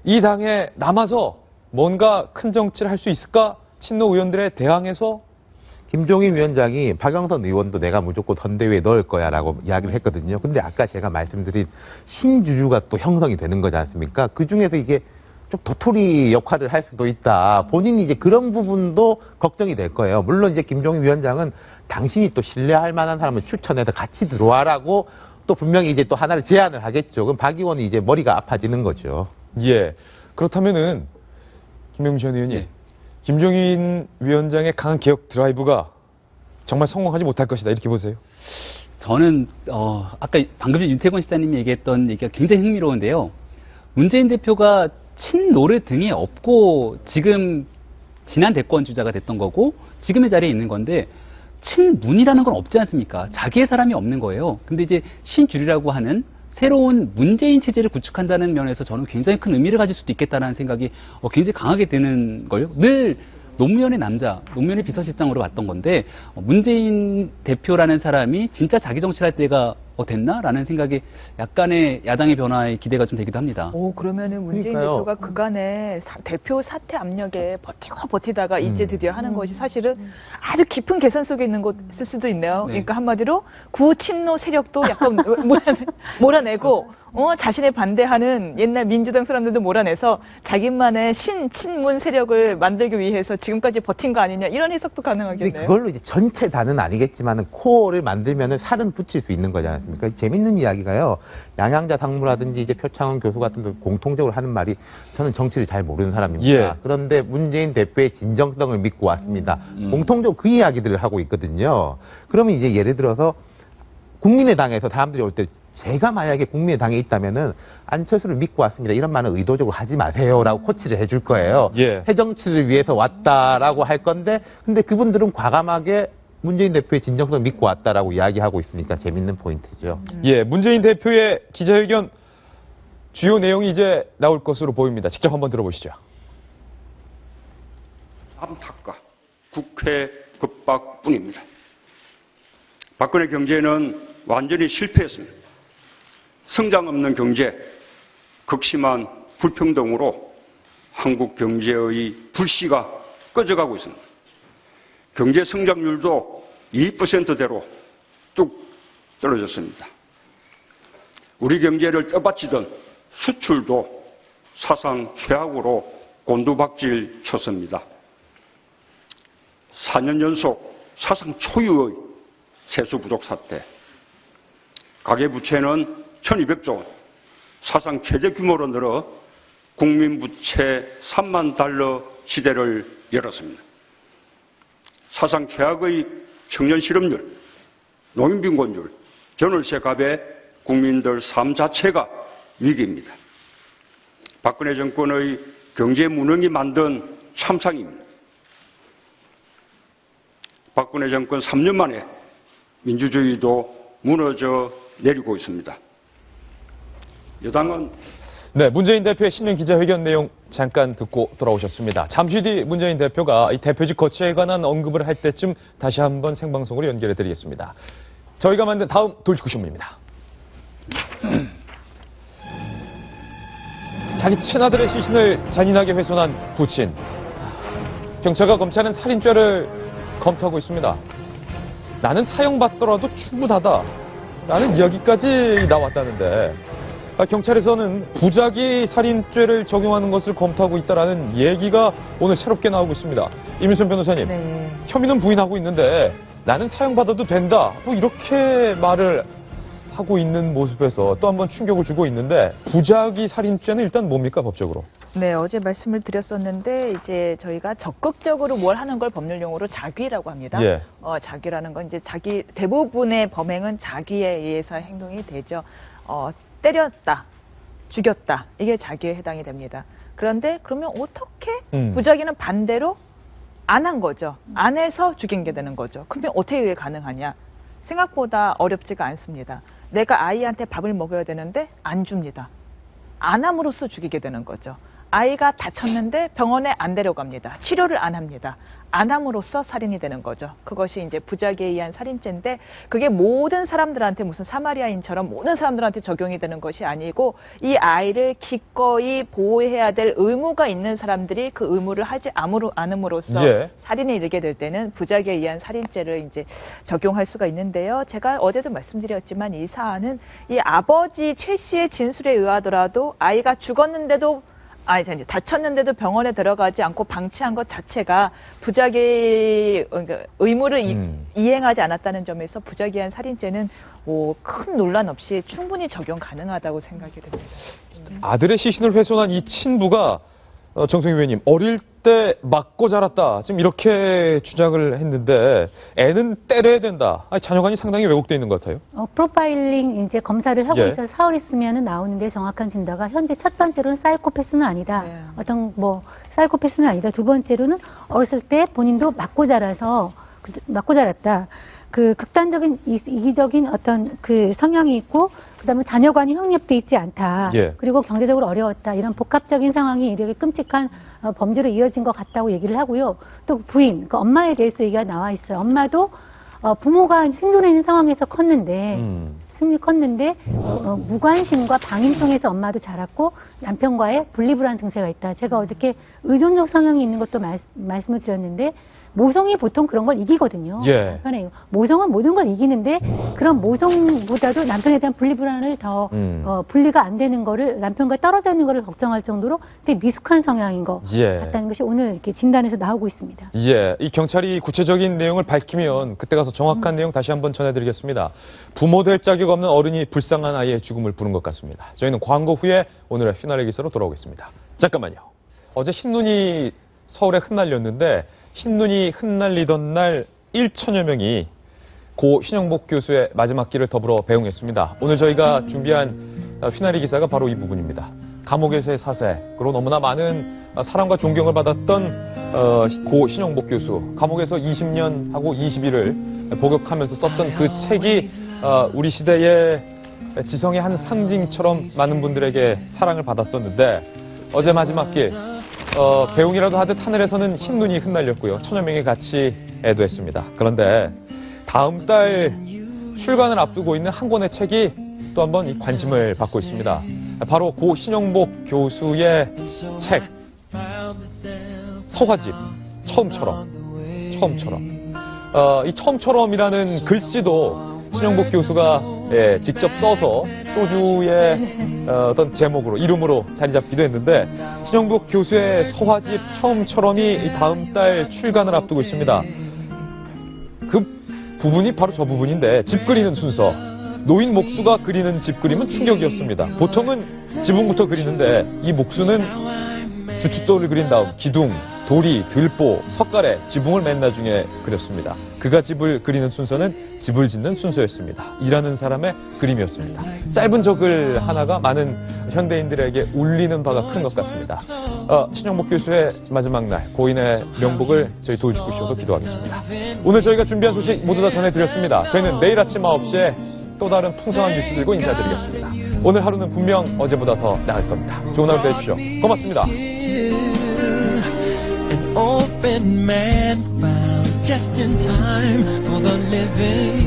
이 당에 남아서 뭔가 큰 정치를 할 수 있을까? 친노 의원들에 대항해서 김종인 위원장이 박영선 의원도 내가 무조건 선대위에 넣을 거야라고 이야기를 했거든요. 근데 아까 제가 말씀드린 신주류가 또 형성이 되는 거지 않습니까? 그 중에서 이게 좀 도토리 역할을 할 수도 있다. 본인이 이제 그런 부분도 걱정이 될 거예요. 물론 이제 김종인 위원장은 당신이 또 신뢰할 만한 사람을 추천해서 같이 들어와라고 또 분명히 이제 또 하나를 제안을 하겠죠. 그럼 박 의원이 이제 머리가 아파지는 거죠. 예. 그렇다면은 김명준 의원님, 예. 김종인 위원장의 강한 개혁 드라이브가 정말 성공하지 못할 것이다. 이렇게 보세요. 저는 아까 방금 전 윤태곤 시장님이 얘기했던 얘기가 굉장히 흥미로운데요. 문재인 대표가 친노를 등에 업고 지금 지난 대권 주자가 됐던 거고 지금의 자리에 있는 건데 친문이라는 건 없지 않습니까? 자기의 사람이 없는 거예요. 근데 이제 신주류라고 하는 새로운 문재인 체제를 구축한다는 면에서 저는 굉장히 큰 의미를 가질 수도 있겠다는 생각이 굉장히 강하게 드는 걸요. 늘 노무현의 남자, 노무현의 비서실장으로 왔던 건데 문재인 대표라는 사람이 진짜 자기 정치를 할 때가 됐나라는 생각이 약간의 야당의 변화에 기대가 좀 되기도 합니다. 그러면은 문재인 그러니까요. 대표가 그간의 대표 사퇴 압력에 버티다가 이제 드디어 하는 것이 사실은 아주 깊은 계산 속에 있는 것일 수도 있네요. 네. 그러니까 한마디로 구친노 세력도 약간 몰아내고 자신의 반대하는 옛날 민주당 사람들도 몰아내서 자기만의 친문 세력을 만들기 위해서 지금까지 버틴 거 아니냐 이런 해석도 근데 가능하겠네요. 그걸로 이제 전체 다는 아니겠지만은 코어를 만들면은 살은 붙일 수 있는 거지 않습니까? 재밌는 이야기가요. 양양자 상무라든지 이제 표창원 교수 같은 분 공통적으로 하는 말이 저는 정치를 잘 모르는 사람입니다. 예. 그런데 문재인 대표의 진정성을 믿고 왔습니다. 공통적으로 그 이야기들을 하고 있거든요. 그러면 이제 예를 들어서 국민의당에서 사람들이 올 때 제가 만약에 국민의당에 있다면은 안철수를 믿고 왔습니다. 이런 말은 의도적으로 하지 마세요라고 코치를 해줄 거예요. 예. 새정치를 위해서 왔다라고 할 건데 근데 그분들은 과감하게 문재인 대표의 진정성을 믿고 왔다라고 이야기하고 있으니까 재밌는 포인트죠. 예, 문재인 대표의 기자회견 주요 내용이 이제 나올 것으로 보입니다. 직접 한번 들어보시죠. 암탉과 국회 급박뿐입니다. 박근혜 경제는 완전히 실패했습니다. 성장 없는 경제, 극심한 불평등으로 한국 경제의 불씨가 꺼져가고 있습니다. 경제 성장률도 2%대로 뚝 떨어졌습니다. 우리 경제를 떠받치던 수출도 사상 최악으로 곤두박질 쳤습니다. 4년 연속 사상 초유의 세수 부족 사태, 가계부채는 1200조 원, 사상 최대 규모로 늘어 국민부채 3만 달러 시대를 열었습니다. 사상 최악의 청년 실업률, 노인빈곤율, 전월세 값에 국민들 삶 자체가 위기입니다. 박근혜 정권의 경제 무능이 만든 참상입니다. 박근혜 정권 3년 만에 민주주의도 무너져 내리고 있습니다. 여당은 네, 문재인 대표의 신년 기자회견 내용 잠깐 듣고 돌아오셨습니다. 잠시 뒤 문재인 대표가 이 대표직 거취에 관한 언급을 할 때쯤 다시 한번 생방송으로 연결해 드리겠습니다. 저희가 만든 다음 돌직구쇼입니다. 자기 친아들의 시신을 잔인하게 훼손한 부친. 경찰과 검찰은 살인죄를 검토하고 있습니다. 나는 사형받더라도 충분하다 라는 이야기까지 나왔다는데 경찰에서는 부작위 살인죄를 적용하는 것을 검토하고 있다는 얘기가 오늘 새롭게 나오고 있습니다. 이민선 변호사님, 네. 혐의는 부인하고 있는데 나는 사형받아도 된다 뭐 이렇게 말을 하고 있는 모습에서 또 한 번 충격을 주고 있는데 부작위 살인죄는 일단 뭡니까 법적으로? 네, 어제 말씀을 드렸었는데 이제 저희가 적극적으로 뭘 하는 걸 법률 용어로 자귀라고 합니다. 예. 자귀라는 건 이제 자기 대부분의 범행은 자기에 의해서 행동이 되죠. 때렸다, 죽였다 이게 자귀에 해당이 됩니다. 그런데 그러면 어떻게 부작위는 반대로 안 한 거죠. 안 해서 죽인 게 되는 거죠. 그러면 어떻게 그게 가능하냐? 생각보다 어렵지가 않습니다. 내가 아이한테 밥을 먹여야 되는데 안 줍니다. 안 함으로써 죽이게 되는 거죠. 아이가 다쳤는데 병원에 안 데려갑니다. 치료를 안 합니다. 안 함으로써 살인이 되는 거죠. 그것이 이제 부작위에 의한 살인죄인데 그게 모든 사람들한테 무슨 사마리아인처럼 모든 사람들한테 적용이 되는 것이 아니고 이 아이를 기꺼이 보호해야 될 의무가 있는 사람들이 그 의무를 하지 않음으로써 예. 살인에 이르게 될 때는 부작위에 의한 살인죄를 이제 적용할 수가 있는데요. 제가 어제도 말씀드렸지만 이 사안은 이 아버지 최 씨의 진술에 의하더라도 아이가 죽었는데도 이제 다쳤는데도 병원에 들어가지 않고 방치한 것 자체가 부작위 의무를 이행하지 않았다는 점에서 부작위한 살인죄는 큰 논란 없이 충분히 적용 가능하다고 생각이 됩니다. 아들의 시신을 훼손한 이 친부가 정성희 의원님 어릴 때 맞고 자랐다 지금 이렇게 주장을 했는데 애는 때려야 된다. 자녀관이 상당히 왜곡돼 있는 것 같아요. 프로파일링 이제 검사를 하고 예. 있어서 사흘 있으면은 나오는데 정확한 진단가 현재 첫 번째로는 사이코패스는 아니다. 네. 사이코패스는 아니다. 두 번째로는 어렸을 때 본인도 맞고 자랐다. 그 극단적인 이기적인 어떤 그 성향이 있고 그다음에 자녀관이 확립돼 있지 않다. 예. 그리고 경제적으로 어려웠다. 이런 복합적인 상황이 이렇게 끔찍한 범죄로 이어진 것 같다고 얘기를 하고요. 또 부인, 그 엄마에 대해서 얘기가 나와 있어요. 엄마도 부모가 생존해 있는 상황에서 컸는데 무관심과 방임성에서 엄마도 자랐고 남편과의 분리불안 증세가 있다. 제가 어저께 의존적 성향이 있는 것도 말씀을 드렸는데 모성이 보통 그런 걸 이기거든요. 예. 편해요. 모성은 모든 걸 이기는데 그런 모성보다도 남편에 대한 분리불안을 더 분리가 안 되는 거를 남편과 떨어져 있는 거를 걱정할 정도로 되게 미숙한 성향인 것 예. 같다는 것이 오늘 이렇게 진단에서 나오고 있습니다. 예, 이 경찰이 구체적인 내용을 밝히면 그때 가서 정확한 내용 다시 한번 전해드리겠습니다. 부모 될 자격 없는 어른이 불쌍한 아이의 죽음을 부른 것 같습니다. 저희는 광고 후에 오늘의 휘날의 기사로 돌아오겠습니다. 잠깐만요. 어제 흰눈이 서울에 흩날렸는데 흰눈이 흩날리던 날 1천여 명이 고 신영복 교수의 마지막 길을 더불어 배웅했습니다. 오늘 저희가 준비한 휘날의 기사가 바로 이 부분입니다. 감옥에서의 사세, 그리고 너무나 많은 사랑과 존경을 받았던 고 신영복 교수, 감옥에서 20년하고 20일을 복역하면서 썼던 그 책이 우리 시대의 지성의 한 상징처럼 많은 분들에게 사랑을 받았었는데 어제 마지막 길 배웅이라도 하듯 하늘에서는 흰눈이 흩날렸고요. 천여 명이 같이 애도했습니다. 그런데 다음 달 출간을 앞두고 있는 한 권의 책이 또 한 번 이 관심을 받고 있습니다. 바로 고 신영복 교수의 책 서화집 처음처럼. 이 처음처럼이라는 글씨도 신영복 교수가 직접 써서 소주의 어떤 제목으로 이름으로 자리 잡기도 했는데 신영복 교수의 서화집 처음처럼이 다음 달 출간을 앞두고 있습니다. 그 부분이 바로 저 부분인데 집 그리는 순서. 노인 목수가 그리는 집 그림은 충격이었습니다. 보통은 지붕부터 그리는데 이 목수는 주춧돌을 그린 다음 기둥, 도리, 들보, 석가래, 지붕을 맨 나중에 그렸습니다. 그가 집을 그리는 순서는 집을 짓는 순서였습니다. 일하는 사람의 그림이었습니다. 짧은 저 글 하나가 많은 현대인들에게 울리는 바가 큰 것 같습니다. 신영복 교수의 마지막 날 고인의 명복을 저희 도울직구쇼도 기도하겠습니다. 오늘 저희가 준비한 소식 모두 다 전해드렸습니다. 저희는 내일 아침 9시에 또 다른 풍성한 뉴스 들고 인사드리겠습니다. 오늘 하루는 분명 어제보다 더 나을 겁니다. 좋은 하루 되십시오. 고맙습니다. Open man found just in time for the living.